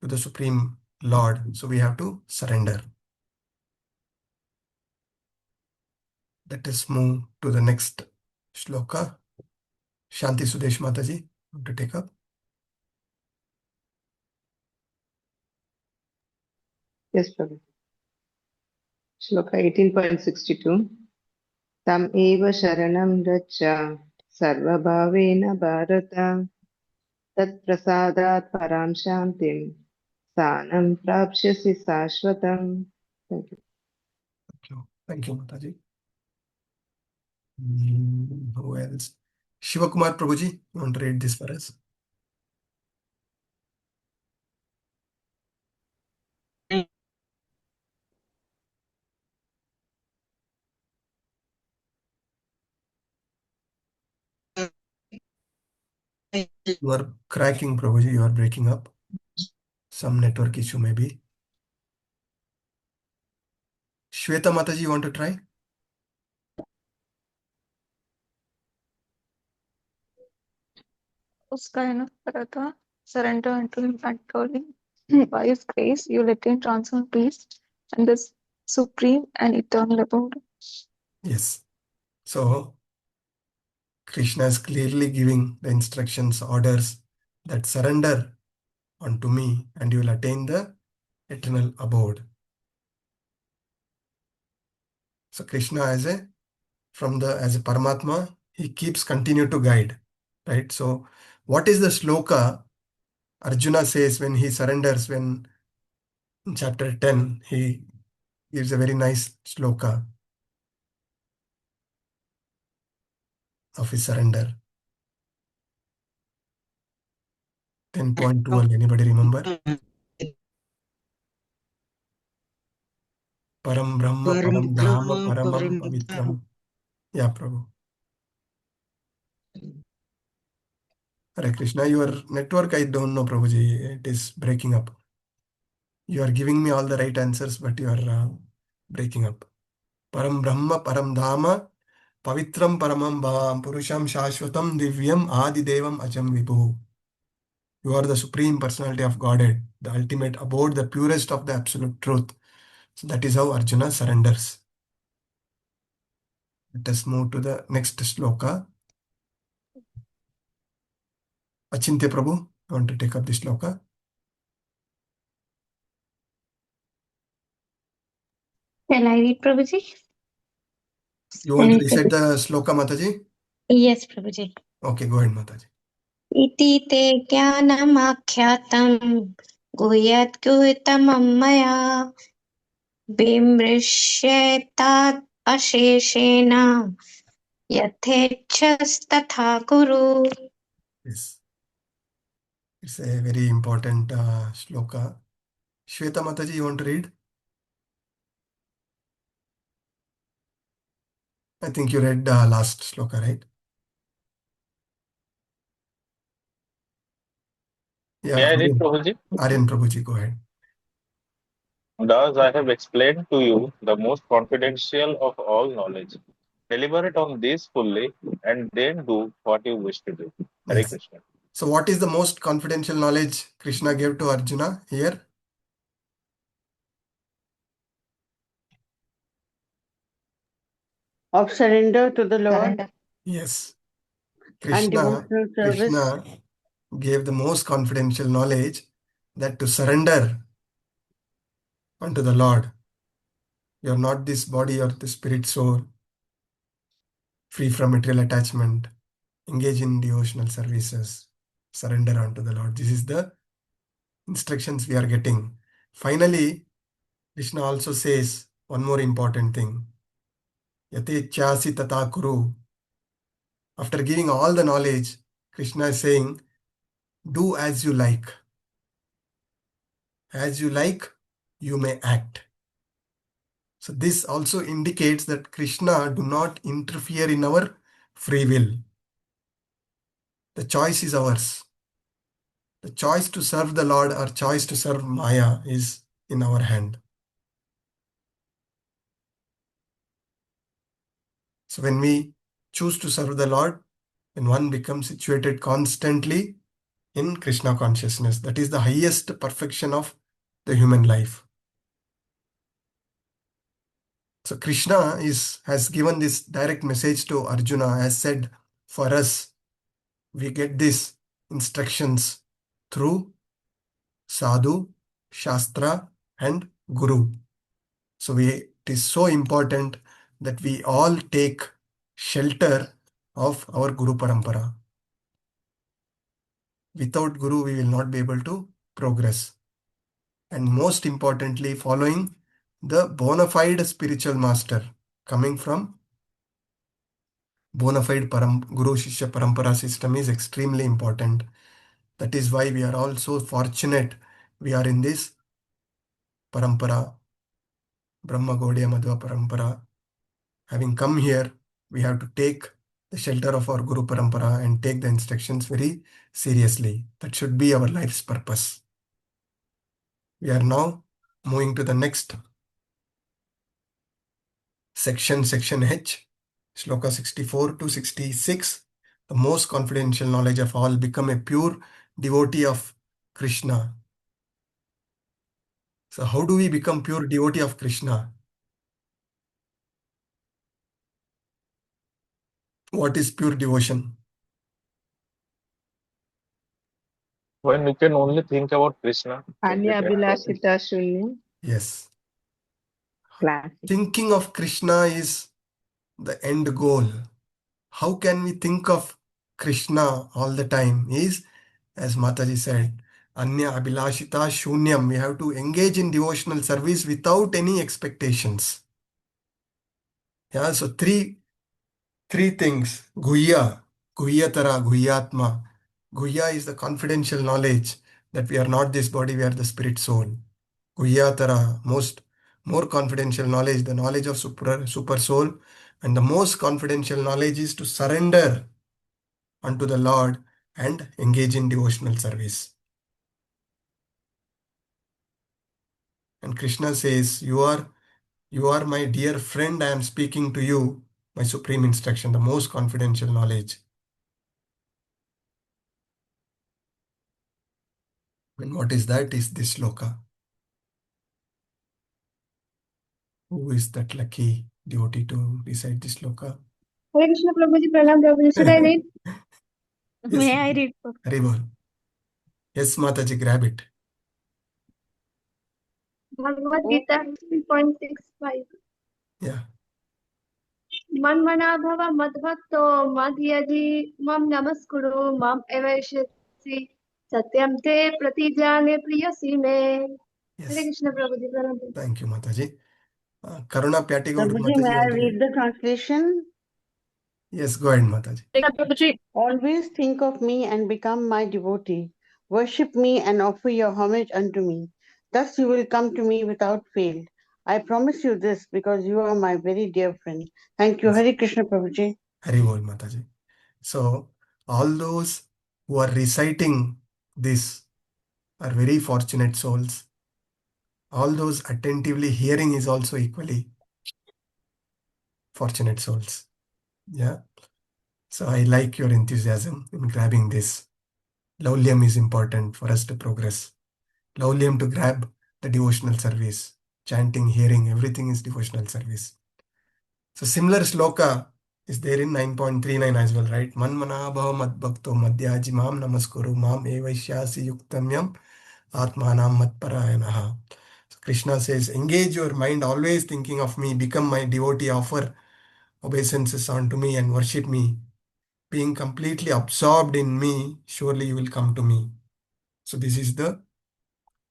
to the Supreme Lord. So we have to surrender. Let us move to the next shloka. Shanti Sudesh Mataji, want to take up? Yes, Prabhu. Shloka 18.62. Tam eva sharanam racha sarvabhavena bharata tat prasadat param shantim sanam prapsyasi sashvatam. Thank you. Thank you, Mataji. Who else? Shivakumar Prabhuji, you want to read this for us? You are cracking, Prabhuji. You are breaking up. Some network issue maybe. Shweta Mataji, you want to try? Those kind of Radha, surrender unto him and told him, by his grace, you let him transform peace and this supreme and eternal abode. Yes. So Krishna is clearly giving the instructions, orders that surrender unto me and you will attain the eternal abode. So Krishna as a Paramatma, he keeps continue to guide. Right? So what is the sloka Arjuna says when he surrenders, when in chapter 10 he gives a very nice sloka of his surrender. 10.12, anybody remember? Param Brahma, Param Dhama, Paramam Pavitram. Yeah, Prabhu. Hare Krishna, your network, I don't know, Prabhuji. It is breaking up. You are giving me all the right answers, but you are breaking up. Param Brahma, Param Dhama, Pavitram Paramam Bhavam, Purusham Shashvatam Divyam Adi Devam Ajam Vibhu. You are the Supreme Personality of Godhead, the ultimate abode, the purest of the absolute truth. So that is how Arjuna surrenders. Let us move to the next sloka. Achintya Prabhu, you want to take up this sloka? Shall I read, Prabhuji? You want to recite the sloka, Mataji? Yes, Prabhuji. Okay, go ahead, Mataji. इति ते ज्ञानमाख्यातं गुह्यद्गुहितमं मया विमृश्येतात् अशेषेण यथेच्छस्तथा कुरु. Yes. It's a very important shloka. Shweta Mataji, you want to read? I think you read last shloka, right? Yeah, May I read, Prabhuji? Aryan Prabhuji, go ahead. Thus I have explained to you the most confidential of all knowledge. Deliberate on this fully and then do what you wish to do. Hare Yes. Krishna. So what is the most confidential knowledge Krishna gave to Arjuna here? Of surrender to the Lord Surrender. Yes. and devotional service. Krishna gave the most confidential knowledge, that to surrender unto the Lord. You are not this body or the spirit soul, free from material attachment. Engage in devotional services. Surrender unto the Lord. This is the instructions we are getting. Finally, Krishna also says one more important thing. Yate chasi tata kuru. After giving all the knowledge, Krishna is saying, do as you like. As you like, you may act. So this also indicates that Krishna do not interfere in our free will. The choice is ours. The choice to serve the Lord or choice to serve Maya is in our hand. So when we choose to serve the Lord, then one becomes situated constantly in Krishna consciousness. That is the highest perfection of the human life. So Krishna has given this direct message to Arjuna, as said, for us, we get these instructions through Sadhu, Shastra and Guru. So it is so important that we all take shelter of our Guru Parampara. Without Guru, we will not be able to progress. And most importantly, following the bona fide spiritual master, coming from bona fide Guru Shishya Parampara system is extremely important. That is why we are all so fortunate we are in this Parampara, Brahma Gaudiya Madhva Parampara. Having come here, we have to take the shelter of our Guru Parampara and take the instructions very seriously. That should be our life's purpose. We are now moving to the next section, section H, Shloka 64 to 66. The most confidential knowledge of all, become a pure devotee of Krishna. So how do we become pure devotee of Krishna? What is pure devotion? When you can only think about Krishna. Anya Abhilashita Shunya. Yes. Classic. Thinking of Krishna is the end goal. How can we think of Krishna all the time? Is, as Mataji said, Anya Abhilashita Shunyam. We have to engage in devotional service without any expectations. Yeah, so three things. Guhya, Guhyatara, Guhyatma. Guhya is the confidential knowledge that we are not this body, we are the spirit soul. Guhyatara, more confidential knowledge, the knowledge of super soul. And the most confidential knowledge is to surrender unto the Lord and engage in devotional service. And Krishna says, you are my dear friend, I am speaking to you, my supreme instruction, the most confidential knowledge. And what is that? Is this shloka. Who is that lucky devotee to recite this shloka? Hare Krishna Prabhuji, Pranam Prabhuji. Should I read? Yes, May I read? Haribol. Yes, Mataji, grab it. Bhagavadgita 3.65. Yeah. Manmana bhava madbhakto madhyaji mam namaskuru mam evaishasi satyam te pratijane priyasi me. Yes. Hare Krishna Prabhuji, Pranam Prabhuji. Thank you, Mataji. Karuna Pyatigaud, Prabhuji, Mataji. may I want to read the translation? Yes, go ahead, Mataji. Always think of me and become my devotee. Worship me and offer your homage unto me. Thus you will come to me without fail. I promise you this because you are my very dear friend. Thank you. Yes. Hare Krishna Prabhuji. Haribol, Mataji. So, all those who are reciting this are very fortunate souls. All those attentively hearing is also equally fortunate souls. Yeah. So I like your enthusiasm in grabbing this. Laulyam is important for us to progress. Laulyam to grab the devotional service. Chanting, hearing, everything is devotional service. So similar shloka is there in 9.39 as well, right? Manmana bhava madbhakto madhyajimam namaskuru mam evaishyasi yuktamyam atmanam matparayanaha. So Krishna says, engage your mind always thinking of me, become my devotee, offer obeisances unto me and worship me. Being completely absorbed in me, surely you will come to me. So this is the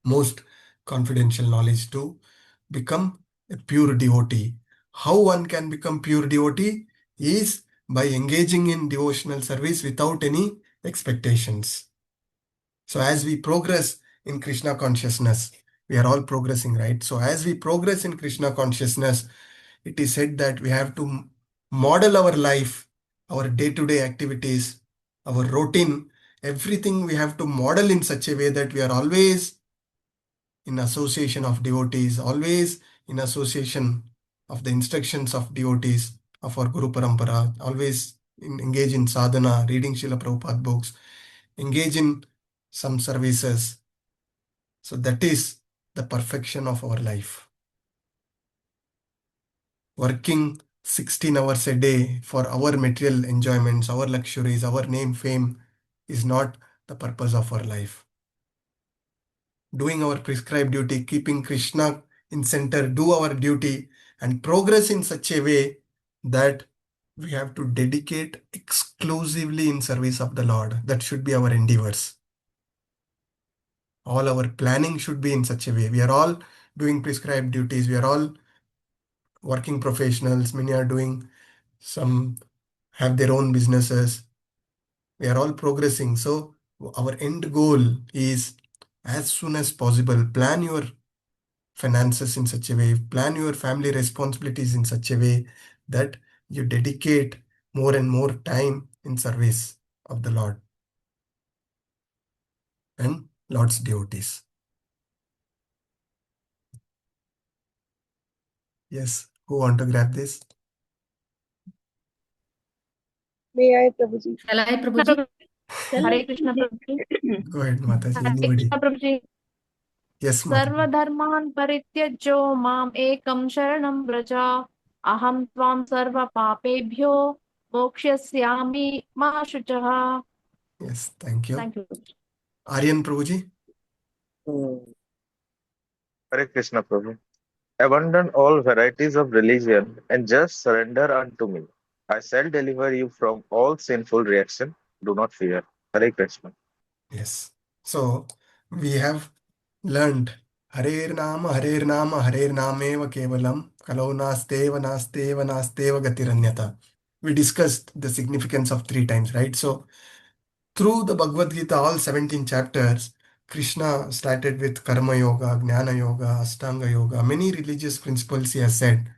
most confidential knowledge to become a pure devotee. How one can become pure devotee is by engaging in devotional service without any expectations. So as we progress in Krishna consciousness, we are all progressing, right? So as we progress in Krishna consciousness, it is said that we have to model our life, our day-to-day activities, our routine, everything we have to model in such a way that we are always in association of devotees, always in association of the instructions of devotees of our Guru Parampara, always engage in sadhana, reading Srila Prabhupada books, engage in some services. So that is the perfection of our life. Working 16 hours a day for our material enjoyments, our luxuries, our name, fame is not the purpose of our life. Doing our prescribed duty, keeping Krishna in center, do our duty and progress in such a way that we have to dedicate exclusively in service of the Lord. That should be our endeavors. All our planning should be in such a way. We are all doing prescribed duties. We are all working professionals. Many are doing some, have their own businesses. We are all progressing. So our end goal is as soon as possible, plan your finances in such a way, plan your family responsibilities in such a way that you dedicate more and more time in service of the Lord and Lord's devotees. Yes, who want to grab this? May I, Prabhuji? Shall I, Prabhuji? Hare Krishna Prabhuji. Go ahead, Mataji. Hare Anybody? Krishna Prabhuji. Yes, Mataji. सर्वधर्मान् परित्यज्यो माम् एकं शरणं व्रज अहं त्वां सर्वपापेभ्यो मोक्ष्यस्यामि मा शुचः. Yes, thank you. Thank you. Aryan Prabhuji? Hare Krishna Prabhu. Abandon all varieties of religion and just surrender unto me. I shall deliver you from all sinful reaction. Do not fear. Hare Krishna. Yes. So we have learned Harer Nama, Harer Nama, Harer Nameva Kevalam, Kalau Nasteva, Nasteva, Nasteva Gatiranyata. We discussed the significance of 3 times, right? So through the Bhagavad Gita, all 17 chapters, Krishna started with Karma Yoga, Jnana Yoga, Ashtanga Yoga, many religious principles he has said.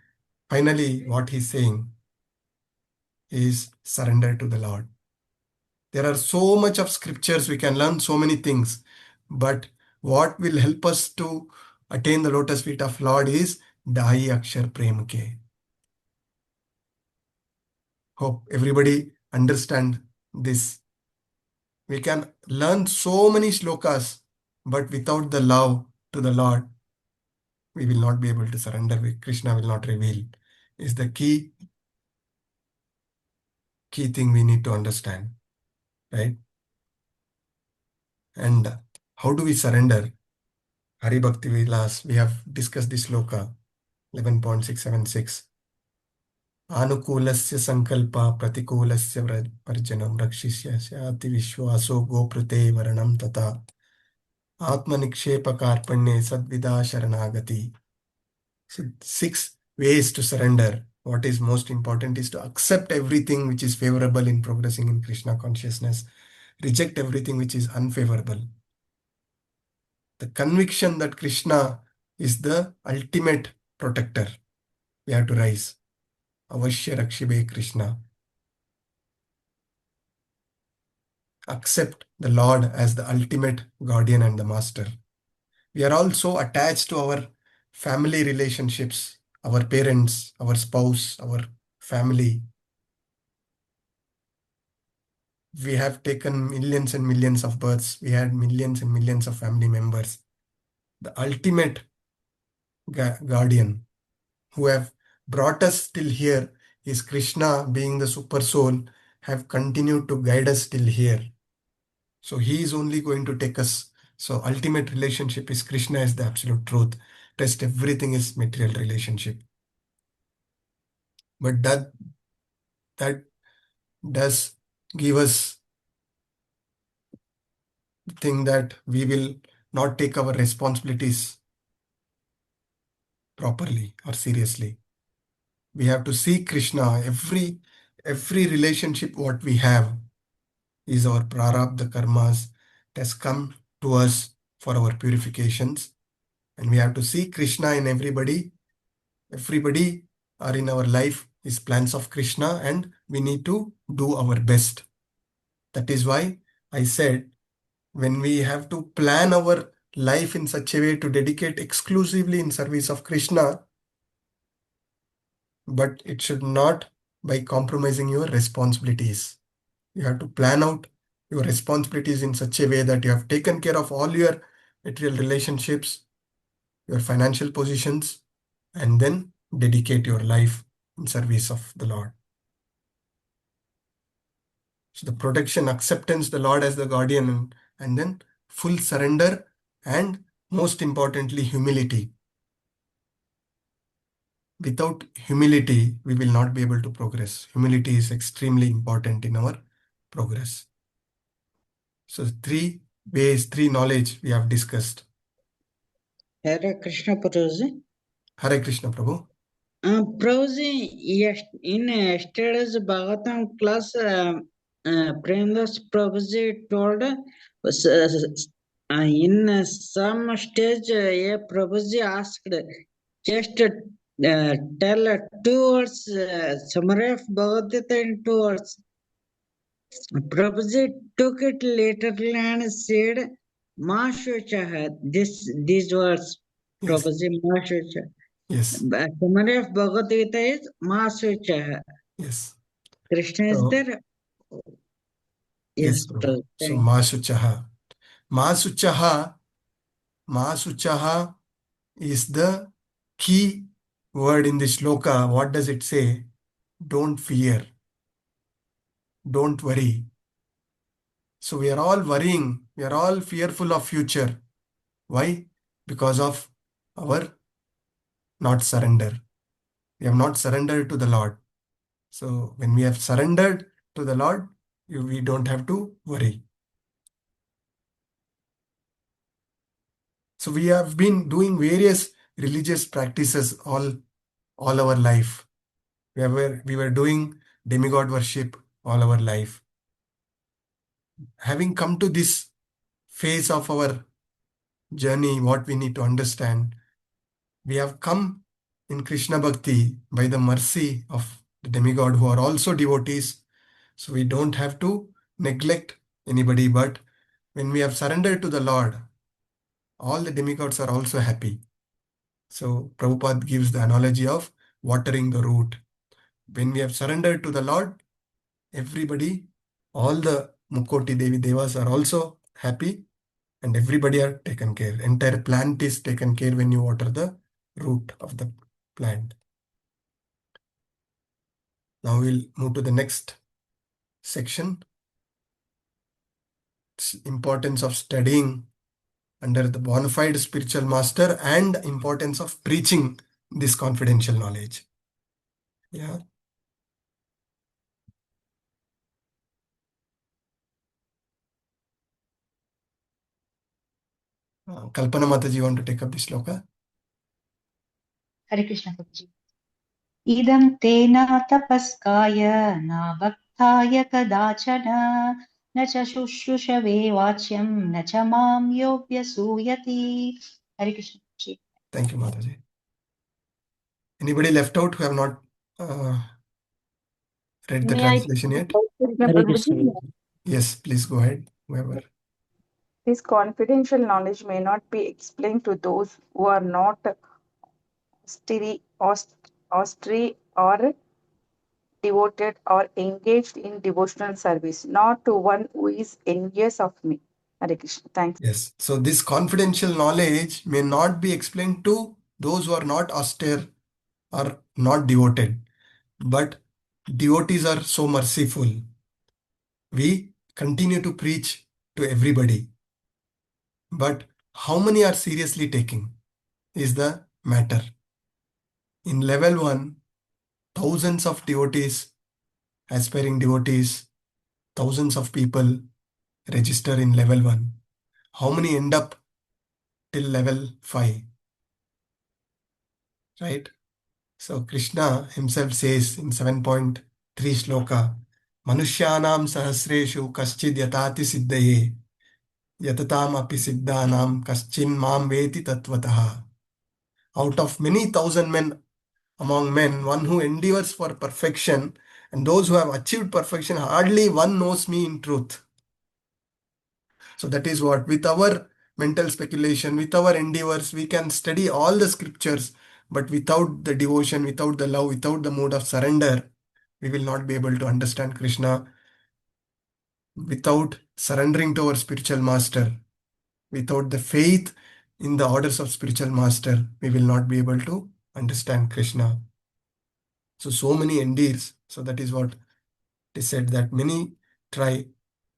Finally, what he's saying is surrender to the Lord. There are so much of scriptures, we can learn so many things, but what will help us to attain the lotus feet of Lord is Dahi Akshar Prem Ke. Hope everybody understand this. We can learn so many shlokas, but without the love to the Lord, we will not be able to surrender. Krishna will not reveal. Is the key thing we need to understand, right? And how do we surrender? Hari Bhakti Vilas, we have discussed this sloka, 11.676. Anukulasya sankalpa pratikulasya varjanam rakshishya syati vishwaso goprate varanam tata atma nikshepa karpanye sadvida sharanagati. So 6 ways to surrender. What is most important is to accept everything which is favorable in progressing in Krishna consciousness, reject everything which is unfavorable. The conviction that Krishna is the ultimate protector. We have to rise. Avashya Rakshibe Krishna. Accept the Lord as the ultimate guardian and the master. We are also attached to our family relationships, our parents, our spouse, our family. We have taken millions and millions of births. We had millions and millions of family members. The ultimate guardian who have brought us till here is Krishna, being the super soul, have continued to guide us till here. So he is only going to take us. So ultimate relationship is Krishna is the absolute truth. Rest everything is material relationship. But that does give us the thing that we will not take our responsibilities properly or seriously. We have to see Krishna. Every relationship what we have is our prarabdha karmas. It has come to us for our purifications. And we have to see Krishna in everybody. Everybody are in our life is plans of Krishna, and we need to do our best. That is why I said, when we have to plan our life in such a way to dedicate exclusively in service of Krishna, but it should not by compromising your responsibilities. You have to plan out your responsibilities in such a way that you have taken care of all your material relationships, your financial positions, and then dedicate your life in service of the Lord. So the protection, acceptance, the Lord as the guardian, and then full surrender, and most importantly, humility. Without humility, we will not be able to progress. Humility is extremely important in our progress. So 3 ways, 3 knowledge we have discussed. Hare Krishna Prabhuji. Hare Krishna Prabhu. Prabhuji, in yesterday's Bhagavatam class, Premandas Prabhuji told in some stage, Prabhuji asked, just tell 2 words, summary of Bhagavad-gita in 2 words. Prabhuji took it literally and said, Mashuchaha, these words, Yes. Prabhuji, Mashuchaha. Yes. Summary of Bhagavad Gita is Mashuchaha. Yes. Krishna is So, there. yes, Yes, Prabhu. Prabhu. So Masuchaha. Masuchaha is the key word in this shloka. What does it say? Don't fear. Don't worry. So we are all worrying. We are all fearful of future. Why? Because of our not surrender. We have not surrendered to the Lord. So when we have surrendered to the Lord, we don't have to worry. So we have been doing various religious practices all our life. We were doing demigod worship all our life. Having come to this phase of our journey, what we need to understand, we have come in Krishna Bhakti by the mercy of the demigod who are also devotees. So we don't have to neglect anybody, but when we have surrendered to the Lord, all the demigods are also happy. So Prabhupada gives the analogy of watering the root. When we have surrendered to the Lord, everybody, all the Mukoti Devi Devas are also happy, and everybody are taken care. Entire plant is taken care when you water the root of the plant. Now we'll move to the next section. It's importance of studying under the bona fide spiritual master and importance of preaching this confidential knowledge. Yeah. Kalpana Mataji, you want to take up this shloka? Hare Krishna Prabhuji. Idam tena tapaskaya na bhaktaya kadachana na cha shushrusave vachyam na cha mam yovyasuyati. Hare Krishna Prabhuji. Thank you, Mataji. Anybody left out who have not read the May I translation yet? Hare Krishna. Yes, please go ahead. Whoever. This confidential knowledge may not be explained to those who are not austere or devoted or engaged in devotional service, not to one who is envious of me. Hare Krishna. Thanks. Yes. So this confidential knowledge may not be explained to those who are not austere or not devoted. But devotees are so merciful. We continue to preach to everybody. But how many are seriously taking is the matter. In level 1, thousands of devotees, aspiring devotees, thousands of people register in level 1. How many end up till level 5? Right? So Krishna himself says in 7.3 shloka, Manushyanam sahasreshu kaschid yatati siddhaye yatatam api siddhanam kaschin mam veti tatvataha. Out of many thousand men among men, one who endeavors for perfection, and those who have achieved perfection, hardly one knows me in truth. So that is what, with our mental speculation, with our endeavors, we can study all the scriptures, but without the devotion, without the love, without the mode of surrender, we will not be able to understand Krishna. Without surrendering to our spiritual master, without the faith in the orders of spiritual master, we will not be able to understand Krishna. So many endears. So that is what it is said, that many try,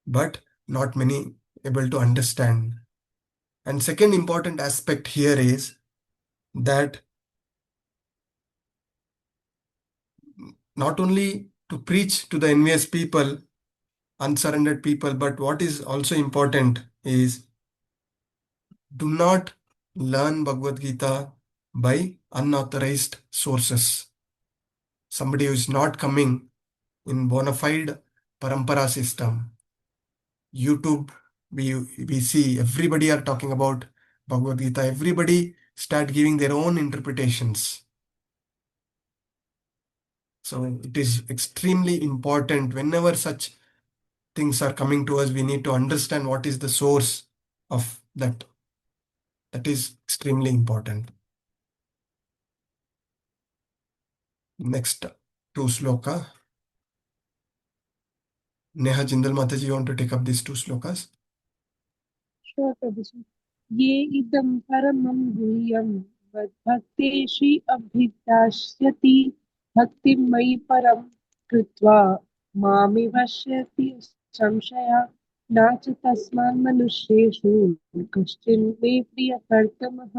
but not many able to understand. And second important aspect here is that not only to preach to the envious people, unsurrendered people, but what is also important is do not learn Bhagavad Gita by unauthorized sources. Somebody who is not coming in bona fide parampara system. YouTube, we see everybody are talking about Bhagavad Gita. Everybody start giving their own interpretations. So it is extremely important whenever such things are coming to us, we need to understand what is the source of that. That is extremely important. Next, two sloka. Neha Jindal Mataji, you want to take up these two slokas? Sure, Prabhuji. Ye idam paramam guhyam भक्तेषि अभिदास्यति भक्तिं मयि परं कृत्वा मामिवश्यति संशया न च तस्मान् मनुष्येषु कश्चिन् मे प्रियकर्तमः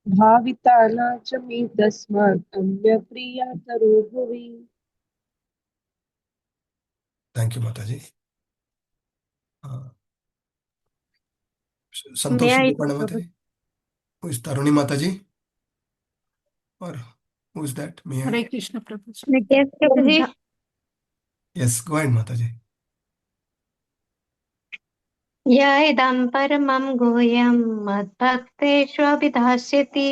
भाविता न च मे तस्मात् अन्यप्रियतरो भुवि. Thank you, Mataji. May Santosh I? Mataji? Who is Taruni Mataji? Or who is that? May I? Hare Krishna Prabhuji. Yes, Prabhuji. Yes, go ahead, Mataji. या इदं परमं गुह्यं मद्भक्तेष्वभिधास्यति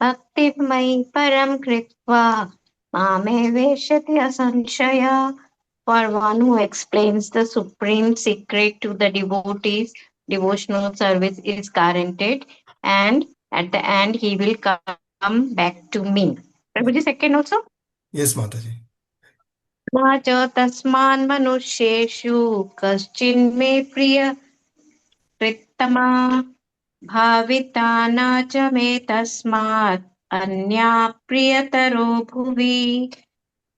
भक्तिं मयि परं कृत्वा मामे वेश्यति असंशया. For one who explains the supreme secret to the devotees, devotional service is guaranteed, and at the end he will come back to me. Prabhuji, second also? Yes, Mataji. न च तस्मान् मनुष्येषु कश्चिन्मे प्रिय प्रितमा भाविता न च मे तस्मात् अन्या प्रियतरो भुवि.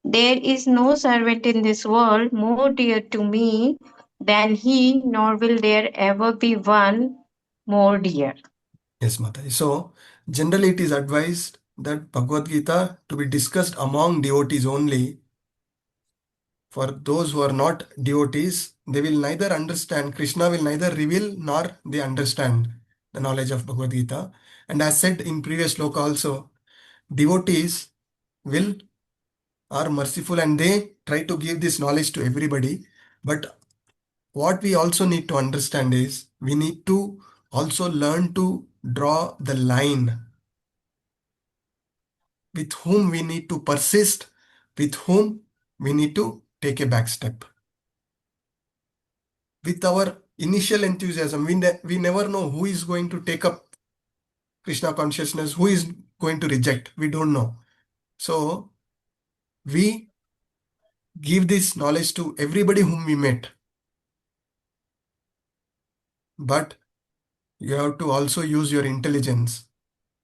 There is no servant in this world more dear to me than he, nor will there ever be one more dear. Yes, Mataji. So, generally it is advised that Bhagavad Gita to be discussed among devotees only. For those who are not devotees, they will neither understand, Krishna will neither reveal nor they understand the knowledge of Bhagavad Gita. And as said in previous sloka also, devotees are merciful and they try to give this knowledge to everybody. But what we also need to understand is we need to also learn to draw the line with whom we need to persist, with whom we need to take a back step. With our initial enthusiasm, we never know who is going to take up Krishna consciousness, who is going to reject. We don't know. So we give this knowledge to everybody whom we met. But you have to also use your intelligence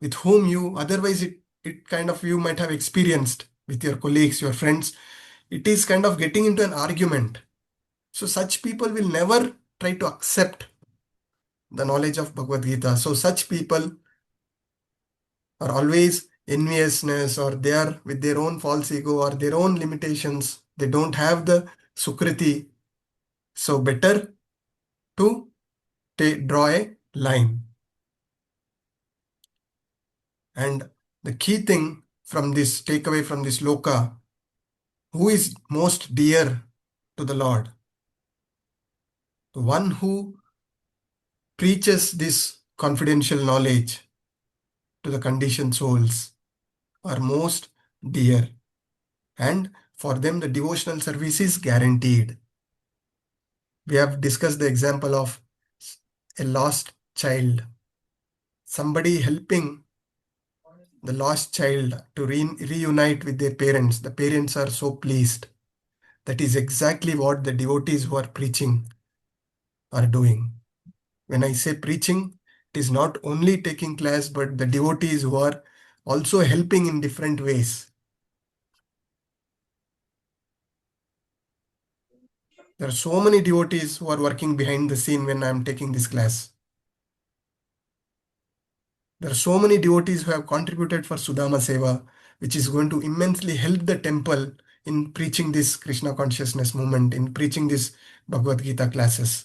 with whom you, otherwise it kind of you might have experienced with your colleagues, your friends. it is kind of getting into an argument. So such people will never try to accept the knowledge of Bhagavad Gita. So such people are always enviousness, or they are with their own false ego or their own limitations. They don't have the Sukriti. So better to draw a line. And the key thing from this, takeaway from this loka, who is most dear to the Lord? The one who preaches this confidential knowledge to the conditioned souls are most dear. And for them, the devotional service is guaranteed. We have discussed the example of a lost child. Somebody helping the lost child to reunite with their parents. The parents are so pleased. That is exactly what the devotees who are preaching are doing. When I say preaching, it is not only taking class, but the devotees who are also helping in different ways. There are so many devotees who are working behind the scene when I am taking this class. There are so many devotees who have contributed for Sudama Seva, which is going to immensely help the temple in preaching this Krishna consciousness movement, in preaching this Bhagavad Gita classes.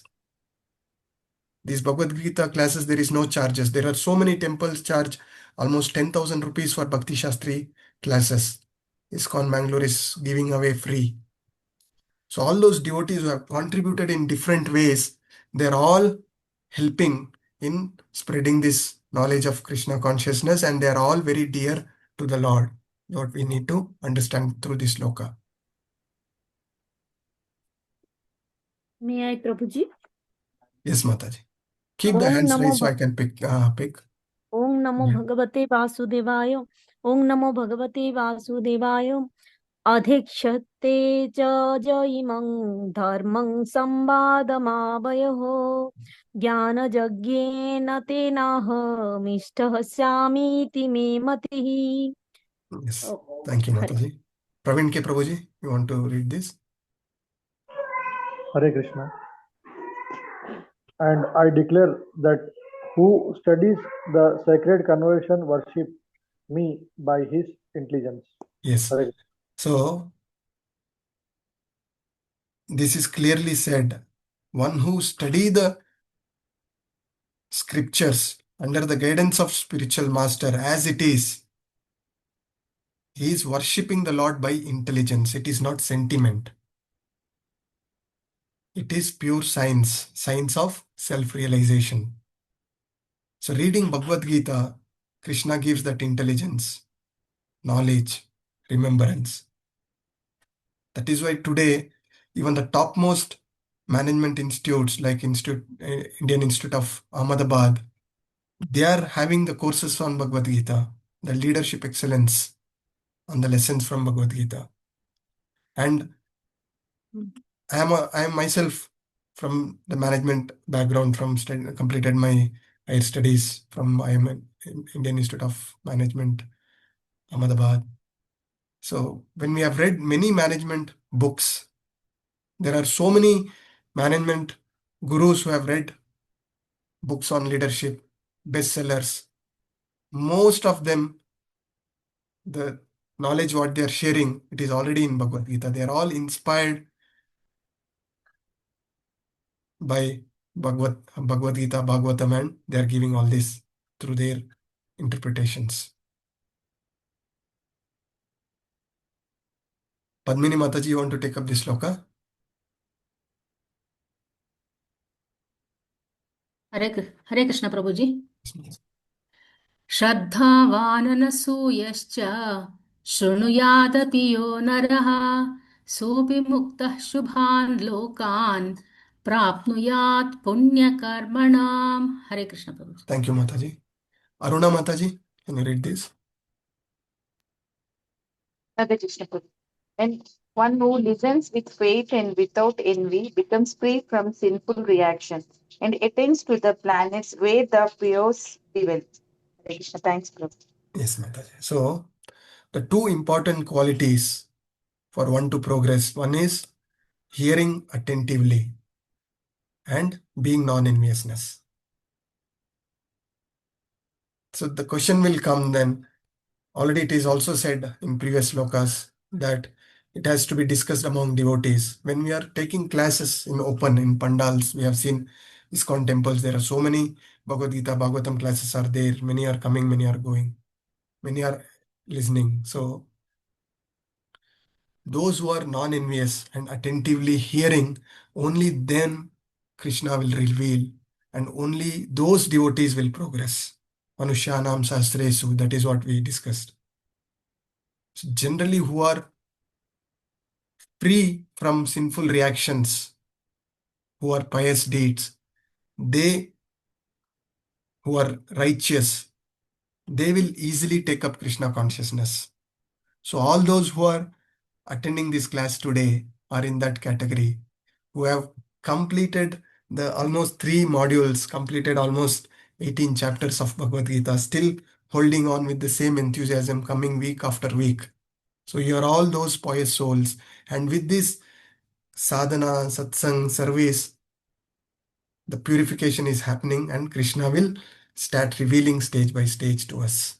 These Bhagavad Gita classes, there is no charges. There are so many temples charge almost 10,000 rupees for Bhakti Shastri classes. ISKCON Mangaluru is giving away free. So all those devotees who have contributed in different ways, they're all helping in spreading this knowledge of Krishna consciousness, and they're all very dear to the Lord. What we need to understand through this loka. May I, Prabhuji? Yes, Mataji. Keep the Om hands Namo raised so I can pick. Om Namo Yeah. Bhagavate Vasudevaya. Om Namo Bhagavate Vasudevaya. Adhikshate cha jaimang dharmang sambadamabayaho. Jnana jagyena tenaha mishthasyamiti me matihi. Yes. Thank you, Mataji. Praveen K. Prabhuji, you want to read this? Hare Krishna. And I declare that who studies the sacred conversation worship me by his intelligence. Yes. Hare Krishna. So, this is clearly said. One who study the scriptures under the guidance of spiritual master as it is, he is worshipping the Lord by intelligence. It is not sentiment. It is pure science, science of self-realization. So reading Bhagavad Gita, Krishna gives that intelligence, knowledge, remembrance. That is why today, even the topmost management institutes like Indian Institute of Ahmedabad, they are having the courses on Bhagavad Gita, the leadership excellence on the lessons from Bhagavad Gita. And I am myself from the management background, completed my higher studies from Indian Institute of Management, Ahmedabad. So when we have read many management books, there are so many management gurus who have read books on leadership, bestsellers. Most of them, the knowledge what they are sharing, it is already in Bhagavad Gita. They are all inspired by Bhagavad Gita, Bhagavatam, and they are giving all this through their interpretations. Padmini Mataji, you want to take up this sloka? Hare Krishna Prabhuji. श्रद्धावाननसूयश्च शृणुयादपि यो नरः सोऽपि मुक्तः शुभान् लोकान् प्राप्नुयात् पुण्यकर्मणाम्. Hare Krishna Prabhuji. Thank you, Mataji. Aruna Mataji, can you read this? Hare Krishna. And one who listens with faith and without envy becomes free from sinful reactions and attains to the planets where the pures dwell. Hare Krishna. Thanks, Prabhu. Yes, Mataji. So, the two important qualities for one to progress. One is hearing attentively and being non-enviousness. So the question will come then. Already it is also said in previous slokas that it has to be discussed among devotees. When we are taking classes in open, in pandals, we have seen ISKCON temples, there are so many Bhagavadgita, Bhagavatam classes are there. Many are coming, many are going, many are listening. So those who are non-envious and attentively hearing, only then Krishna will reveal and only those devotees will progress. Manushyanam Sahasresu, that is what we discussed. So generally who are free from sinful reactions, who are pious deeds, they who are righteous, they will easily take up Krishna consciousness. So all those who are attending this class today are in that category, who have completed the almost 3 modules, completed almost 18 chapters of Bhagavad Gita, still holding on with the same enthusiasm, coming week after week. So you are all those pious souls, and with this sadhana, satsang, service, the purification is happening and Krishna will start revealing stage by stage to us.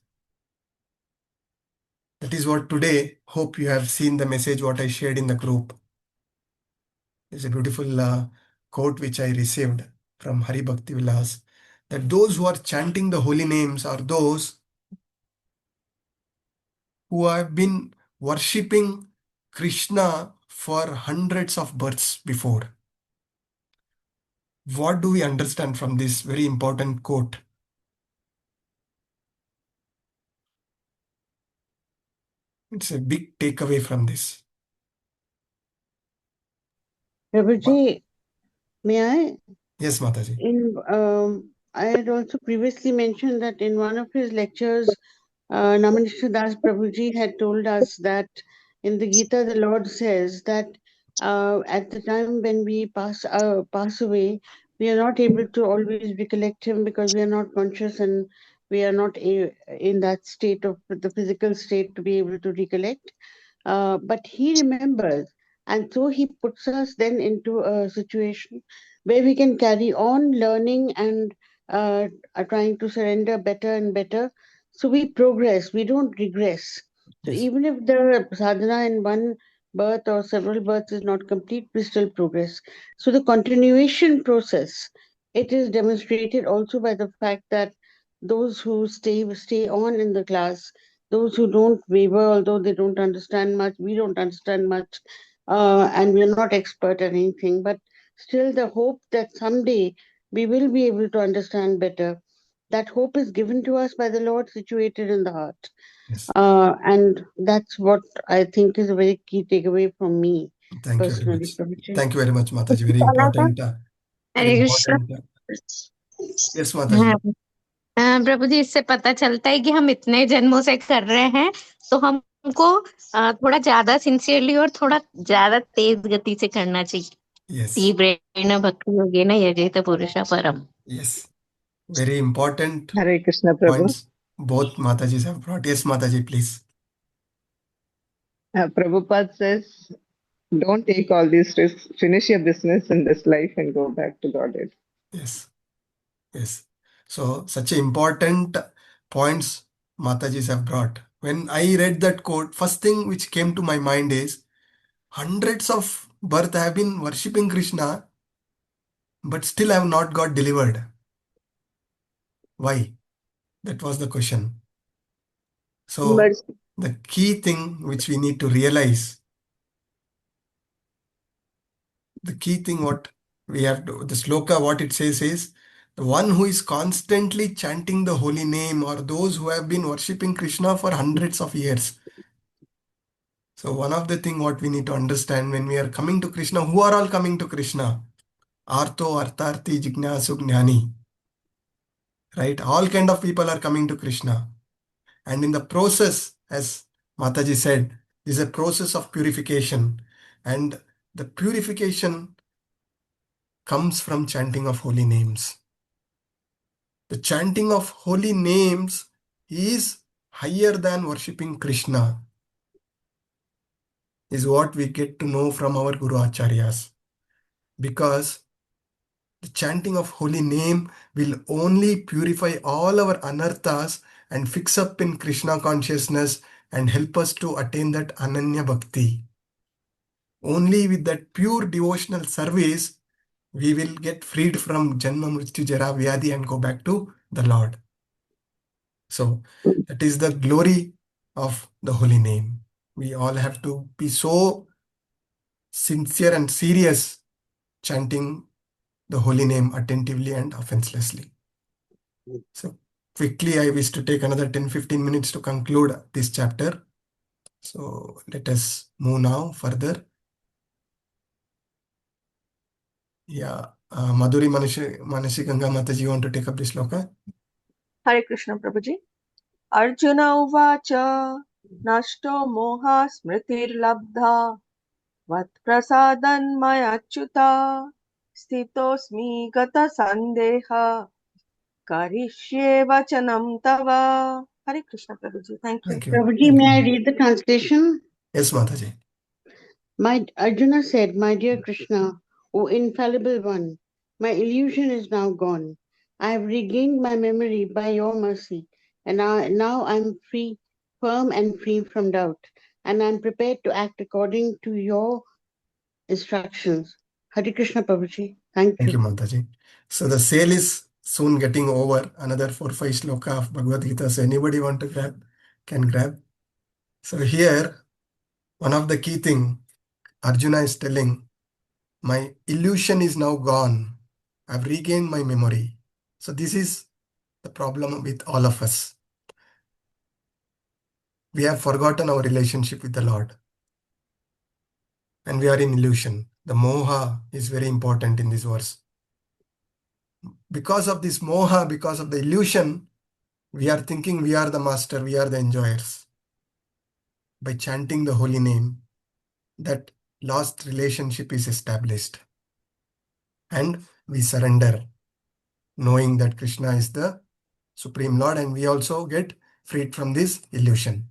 That is what today, hope you have seen the message what I shared in the group. It's a beautiful quote which I received from Hari Bhakti Vilas, that those who are chanting the holy names are those who have been worshipping Krishna for hundreds of births before. What do we understand from this very important quote? It's a big takeaway from this. Prabhuji, may I? Yes, Mataji. I had also previously mentioned that in one of his lectures, Namanishra Das Prabhuji had told us that in the Gita, the Lord says that at the time when we pass away, we are not able to always recollect him because we are not conscious and we are not in that state of the physical state to be able to recollect. But he remembers, and so he puts us then into a situation where we can carry on learning and are trying to surrender better and better. So we progress, we don't regress. So Yes. even if the sadhana in one birth or several births is not complete, we still progress. So the continuation process, it is demonstrated also by the fact that those who stay on in the class, those who don't waver, although they don't understand much, we don't understand much, and we're not expert at anything, but still the hope that someday we will be able to understand better. That hope is given to us by the Lord, situated in the heart. Yes. And that's what I think is a very key takeaway from me. Thank you very Personally, much. Prabhuji. Thank you very much, Mataji. Very important. Very Hare Krishna important. Yes, Mataji. प्रभु जी, इससे पता चलता है कि हम इतने जन्मों से कर रहे हैं तो हमको थोड़ा ज्यादा सिंसियरली और थोड़ा ज्यादा तेज गति से करना चाहिए. Yes. तीव्रेण भक्ति योगेन यजेत पुरुषः परम्. Yes. Very important Hare Krishna Prabhu. points both Matajis have brought. Yes, Mataji, please. Prabhupada says, don't take all these risks. Finish your business in this life and go back to Godhead. Yes. Yes. So such important points Matajis have brought. When I read that quote, first thing which came to my mind is hundreds of birth I have been worshipping Krishna, but still I have not got delivered. Why? That was the question. So the key thing which we need to realize, the key thing what we have to, the sloka, what it says is, the one who is constantly chanting the holy name or those who have been worshipping Krishna for hundreds of years. So one of the thing what we need to understand when we are coming to Krishna, who are all coming to Krishna? Arto, Artarthi, Jignasu, Jnani. Right? All kind of people are coming to Krishna. And in the process, as Mataji said, is a process of purification. And the purification comes from chanting of holy names. The chanting of holy names is higher than worshipping Krishna. is what we get to know from our Guru Acharyas. Because the chanting of holy name will only purify all our anarthas and fix up in Krishna consciousness and help us to attain that Ananya Bhakti. Only with that pure devotional service, we will get freed from Janma Mrityu Jara Vyadhi and go back to the Lord. So that is the glory of the holy name. We all have to be so sincere and serious chanting the holy name attentively and offenselessly. So quickly, I wish to take another 10-15 minutes to conclude this chapter. So let us move now further. Yeah, Madhuri Manasi Ganga Mataji, you want to take up this sloka? Hare Krishna Prabhuji. Arjuna uvacha nashto moha smritirlabdha vat prasadan maya achyuta sthitosmi gata sandeha karishye vachanam tava. Hare Krishna Prabhuji. Thank you. Thank you. Prabhuji, may I read the translation? Yes, Mataji. Arjuna said, "My dear Krishna, O infallible one, my illusion is now gone. I have regained my memory by your mercy, and now I am free, firm and free from doubt, and I am prepared to act according to your instructions." Hare Krishna Prabhuji. Thank Thank you, you. Mataji. So the sale is soon getting over. Another 4-5 sloka of Bhagavad Gita. So anybody want to grab, can grab. So here, one of the key thing, Arjuna is telling, my illusion is now gone. I've regained my memory. So this is the problem with all of us. We have forgotten our relationship with the Lord. And we are in illusion. The moha is very important in this verse. Because of this moha, because of the illusion, we are thinking we are the master, we are the enjoyers. By chanting the holy name, that lost relationship is established. And we surrender, knowing that Krishna is the Supreme Lord, and we also get freed from this illusion.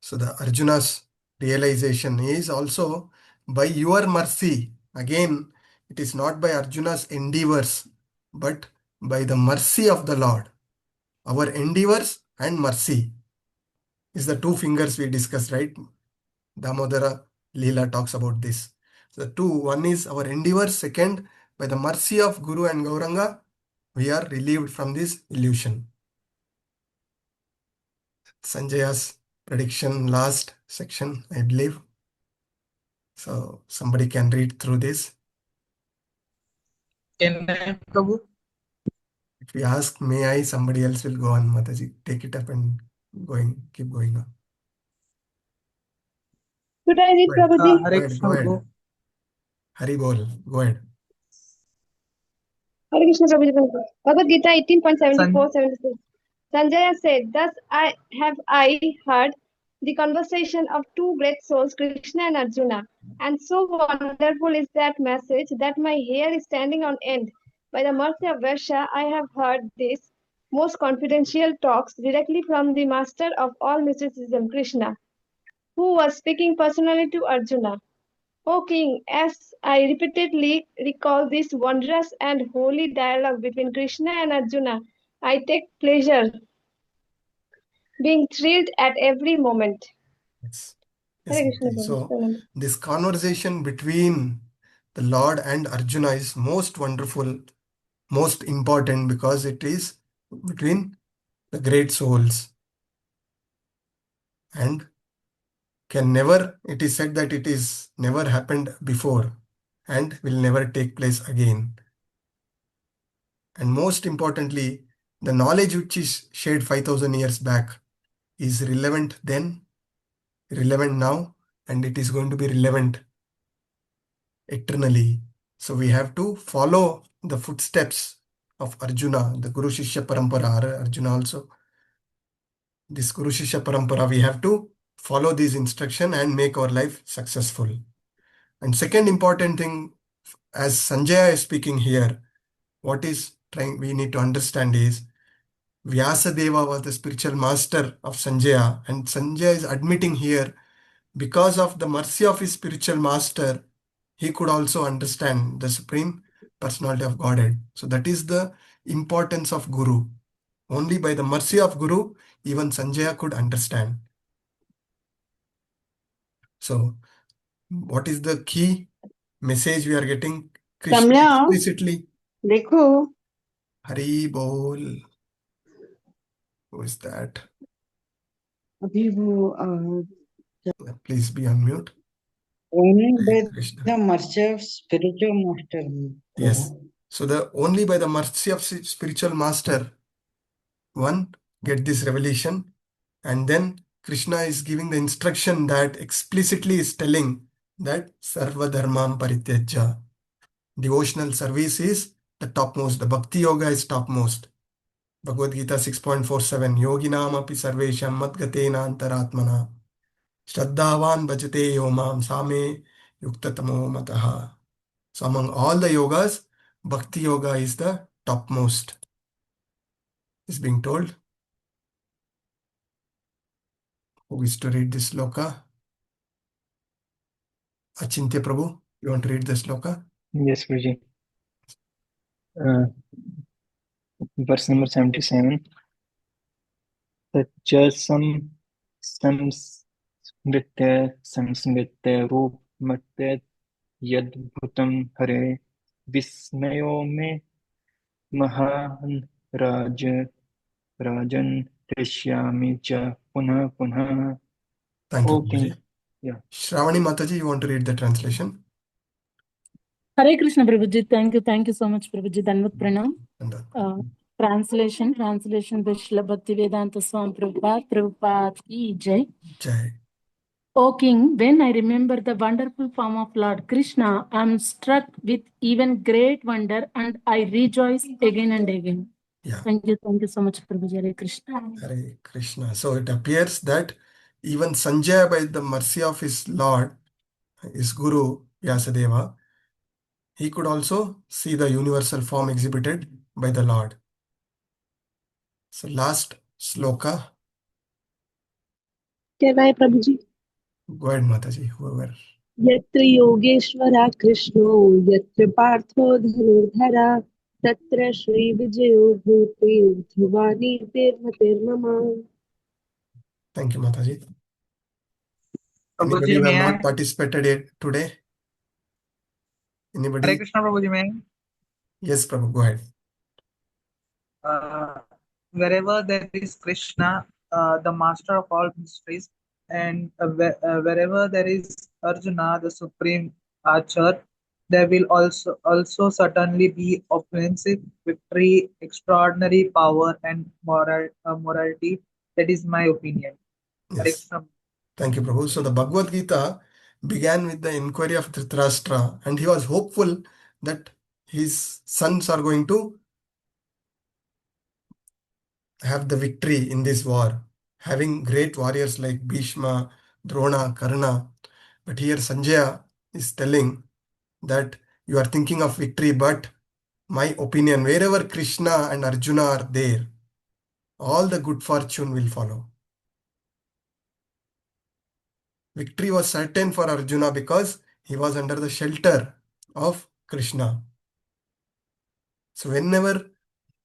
So the Arjuna's realization is also by your mercy. Again, it is not by Arjuna's endeavors, but by the mercy of the Lord. Our endeavors and mercy is the two fingers we discussed, right? Damodara Leela talks about this. So the two, one is our endeavor, second, by the mercy of Guru and Gauranga, we are relieved from this illusion. Sanjaya's prediction, last section, I believe. So somebody can read through this. Can I, Prabhu? If we ask, may I, somebody else will go on. Mataji, take it up and keep going on. Should I read, Go ahead. Prabhuji? Hare Krishna, Go ahead. Prabhu. Hari bol. Go ahead. Hare Krishna Prabhuji. Bhagavad Gita San- 18.74-76. Sanjaya said, "Thus I heard the conversation of two great souls, Krishna and Arjuna. And so wonderful is that message that my hair is standing on end. By the mercy of Varsha, I have heard these most confidential talks directly from the master of all mysticism, Krishna, who was speaking personally to Arjuna. O king, as I repeatedly recall this wondrous and holy dialogue between Krishna and Arjuna, I take pleasure, being thrilled at every moment." Yes. Hare Yes, Krishna Mataji. So Prabhuji. this conversation between the Lord and Arjuna is most wonderful, most important, because it is between the great souls. And it is said that it is never happened before and will never take place again. And most importantly, the knowledge which is shared 5,000 years back is relevant then, relevant now, and it is going to be relevant eternally. So we have to follow the footsteps of Arjuna, the Guru Shishya Parampara. Arjuna also, this Guru Shishya Parampara, we have to follow these instruction and make our life successful. And second important thing, as Sanjaya is speaking here, what is we need to understand is Vyasadeva was the spiritual master of Sanjaya, and Sanjaya is admitting here, because of the mercy of his spiritual master, he could also understand the Supreme Personality of Godhead. So that is the importance of Guru. Only by the mercy of Guru, even Sanjaya could understand. So, what is the key message we are getting? Krishna Kamla, explicitly. देखो Hari Bol. Who is that? अभी वो Please be on mute. only Hare by Krishna. the mercy of spiritual master. Yes. So the only by the mercy of spiritual master, one get this revelation, and then Krishna is giving the instruction that explicitly is telling that Sarva Dharmam Parityajya. Devotional service is the topmost. The Bhakti Yoga is topmost. Bhagavad-gita 6.47 Yoginam api sarvesham madgatena antaratmana Shraddhavan bhajate yomam same yuktatamo mataha. So among all the yogas, Bhakti Yoga is the topmost. Is being told. Who is to read this sloka? Achintya Prabhu, you want to read the sloka? Yes, Guruji. Verse number 77. Tachasam samsmritya रूपमत्य यद्भुतं हरे विस्मयो मे महान् राजन् दृश्यामि च पुनः पुनः. Thank you, O King. Prabhuji. Yeah. Shravani Mataji, you want to read the translation? Hare Krishna Prabhuji, thank you so much Prabhuji. Danvat Pranam. Translation by Srila Bhaktivedanta Swami Prabhupada ki Jai. Jai. O King, when I remember the wonderful form of Lord Krishna, I am struck with even great wonder and I rejoice again and again. Yeah. Thank you so much Prabhuji. Hare Krishna. Hare Krishna. So it appears that even Sanjaya, by the mercy of his Lord, his Guru Vyasadeva, he could also see the universal form exhibited by the Lord. So last sloka. Can I, Prabhuji? Go ahead, Mataji, whoever. Yatra Yogeshwara Krishno, Yatra Partho Dhanurdhara, Tatra Shri Vijayo Bhuti, Dhruvani Tirmama. Thank you, Mataji. Prabhuji, Anybody who have may I? not participated yet today? Anybody? Hare Krishna, Prabhuji, may I? Yes, Prabhu, go ahead. Wherever there is Krishna, the master of all mysteries, and wherever there is Arjuna, the supreme archer, there will also certainly be offensive victory, extraordinary power, and morality. That is my opinion. Yes. Thank you, Prabhu. So the Bhagavad Gita began with the inquiry of Dhritarashtra, and he was hopeful that his sons are going to have the victory in this war, having great warriors like Bhishma, Drona, Karna. But here Sanjaya is telling that you are thinking of victory, but my opinion, wherever Krishna and Arjuna are there, all the good fortune will follow. Victory was certain for Arjuna because he was under the shelter of Krishna. So whenever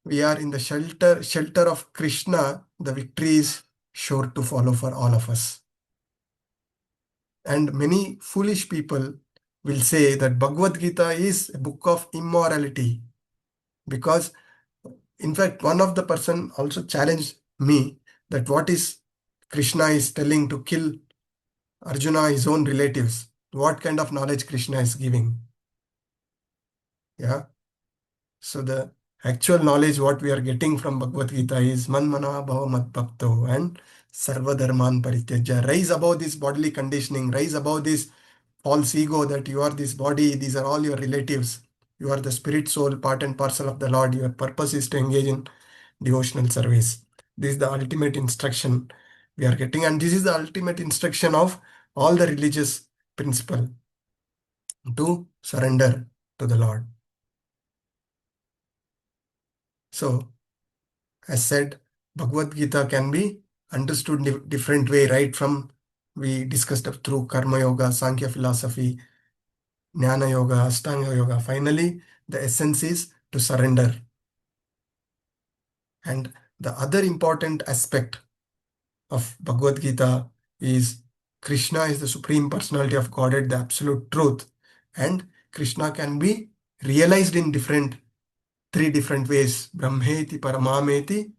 we are in the shelter of Krishna, the victory is sure to follow for all of us. And many foolish people will say that Bhagavad Gita is a book of immorality, because in fact one of the person also challenged me that what is Krishna is telling to kill Arjuna, his own relatives. What kind of knowledge Krishna is giving? Yeah. So the actual knowledge what we are getting from Bhagavad Gita is Manmana Bhava Mat Bhakto and Sarva Dharman Parityajya. Rise above this bodily conditioning, rise above this false ego that you are this body, these are all your relatives. You are the spirit soul, part and parcel of the Lord. Your purpose is to engage in devotional service. This is the ultimate instruction we are getting, and this is the ultimate instruction of all the religious principle, to surrender to the Lord. So, as said, Bhagavad Gita can be understood in different way, right? From we discussed through Karma Yoga, Sankhya philosophy, Jnana Yoga, Ashtanga Yoga. Finally, the essence is to surrender. And the other important aspect of Bhagavad Gita is Krishna is the Supreme Personality of Godhead, the absolute truth. And Krishna can be realized in three different ways. Brahmeti, Paramameti,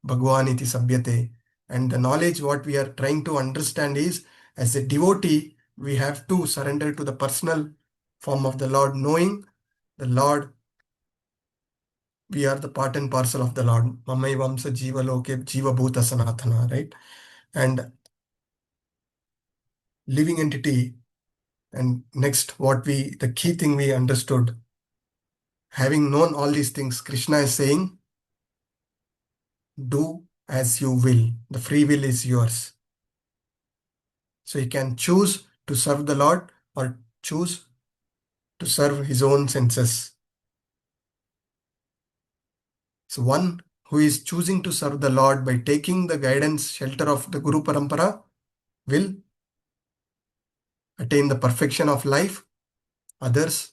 Bhagwaniti, Sabhyate. And the knowledge what we are trying to understand is, as a devotee, we have to surrender to the personal form of the Lord, knowing the Lord, we are the part and parcel of the Lord. Mamai Vamsa Jiva Loke Jiva Bhuta Sanatana, right? And living entity. And next, the key thing we understood, having known all these things, Krishna is saying, do as you will. The free will is yours. So he can choose to serve the Lord or choose to serve his own senses. So one who is choosing to serve the Lord by taking the guidance, shelter of the Guru Parampara will attain the perfection of life. Others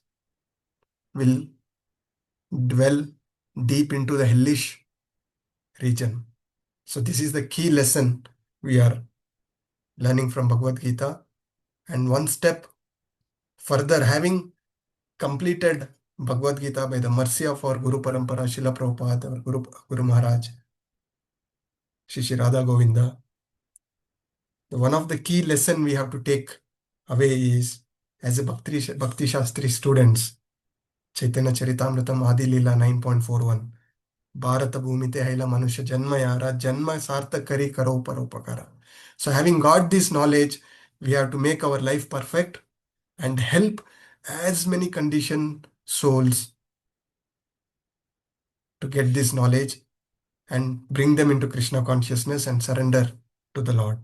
will dwell deep into the hellish region. So this is the key lesson we are learning from Bhagavad Gita. And one step further, having completed Bhagavad Gita by the mercy of our Guru Parampara, Srila Prabhupada, our Guru Maharaj, Shri Radha Govinda, one of the key lesson we have to take away is, as a Bhakti Shastri students, Chaitanya Charitamritam Adi Lila 9.41, Bharata Bhumite Haila Manusha Janma Yara, Janma Sartha Kari Karo Paropakara. So having got this knowledge, we have to make our life perfect and help as many conditioned souls to get this knowledge and bring them into Krishna consciousness and surrender to the Lord.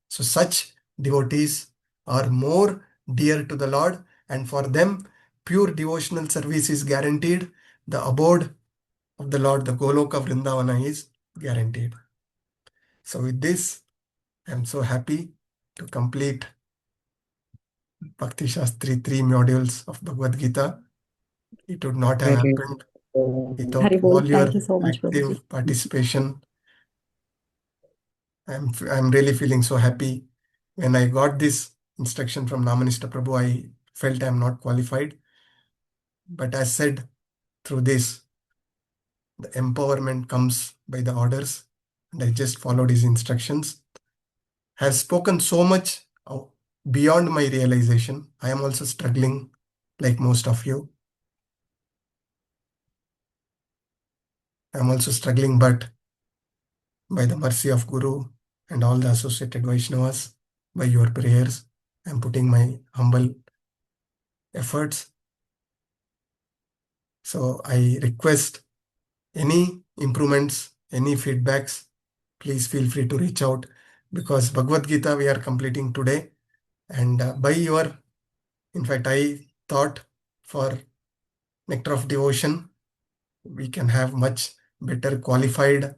So such devotees are more dear to the Lord, and for them pure devotional service is guaranteed. The abode of the Lord, the Goloka Vrindavana, is guaranteed. So with this, I am so happy to complete Bhakti Shastri 3 modules of Bhagavad Gita. It would not have happened without all your Thank you so much, Prabhuji. active participation. I'm really feeling so happy. When I got this instruction from Namanista Prabhu, I felt I'm not qualified. But as said, through this, the empowerment comes by the orders, and I just followed his instructions. I have spoken so much beyond my realization. I am also struggling like most of you. I am also struggling, but by the mercy of Guru and all the associated Vaishnavas, by your prayers, I am putting my humble efforts. So I request any improvements, any feedbacks, please feel free to reach out, because Bhagavad Gita we are completing today. And in fact, I thought for Nectar of Devotion, we can have much better qualified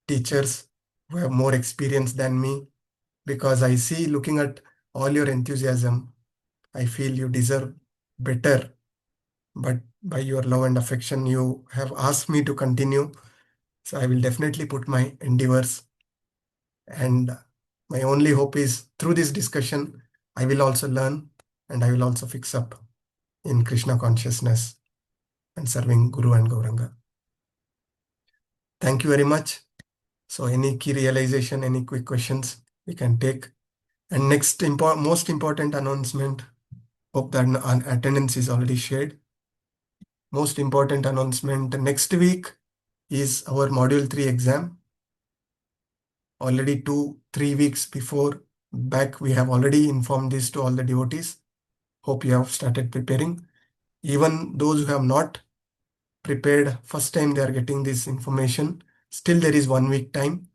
teachers who have more experience than me, because I see, looking at all your enthusiasm, I feel you deserve better. But by your love and affection, you have asked me to continue. So I will definitely put my endeavors. And my only hope is, through this discussion, I will also learn and I will also fix up in Krishna consciousness and serving Guru and Gauranga. Thank you very much. So any key realization, any quick questions we can take. And next most important announcement, hope that attendance is already shared. Most important announcement, next week is our Module 3 exam. Already 2-3 weeks before back, we have already informed this to all the devotees. Hope you have started preparing. Even those who have not prepared, first time they are getting this information, still there is 1 week time.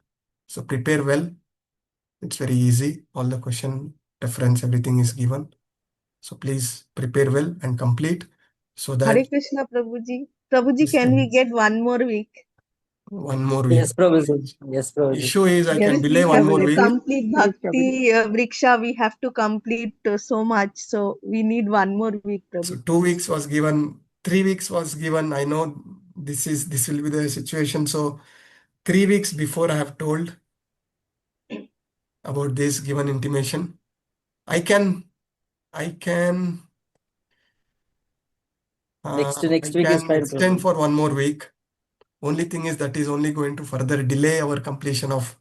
So prepare well. It's very easy. All the question, reference, everything is given. So please prepare well and complete so that... Hare Krishna, Prabhuji. Prabhuji, can we get 1 more week? one more week. Yes, Prabhuji. Yes, Prabhuji. Issue is I can Yes, delay we one have more to week. complete Yes, Prabhuji. Bhakti Vriksha. We have to complete so much. So we need one more week, So Prabhu. 2 weeks was given, 3 weeks was given. I know this will be the situation. So 3 weeks before I have told about this given intimation. I can Next I week is can fine, extend Prabhuji. for one more week. Only thing is that is only going to further delay our completion of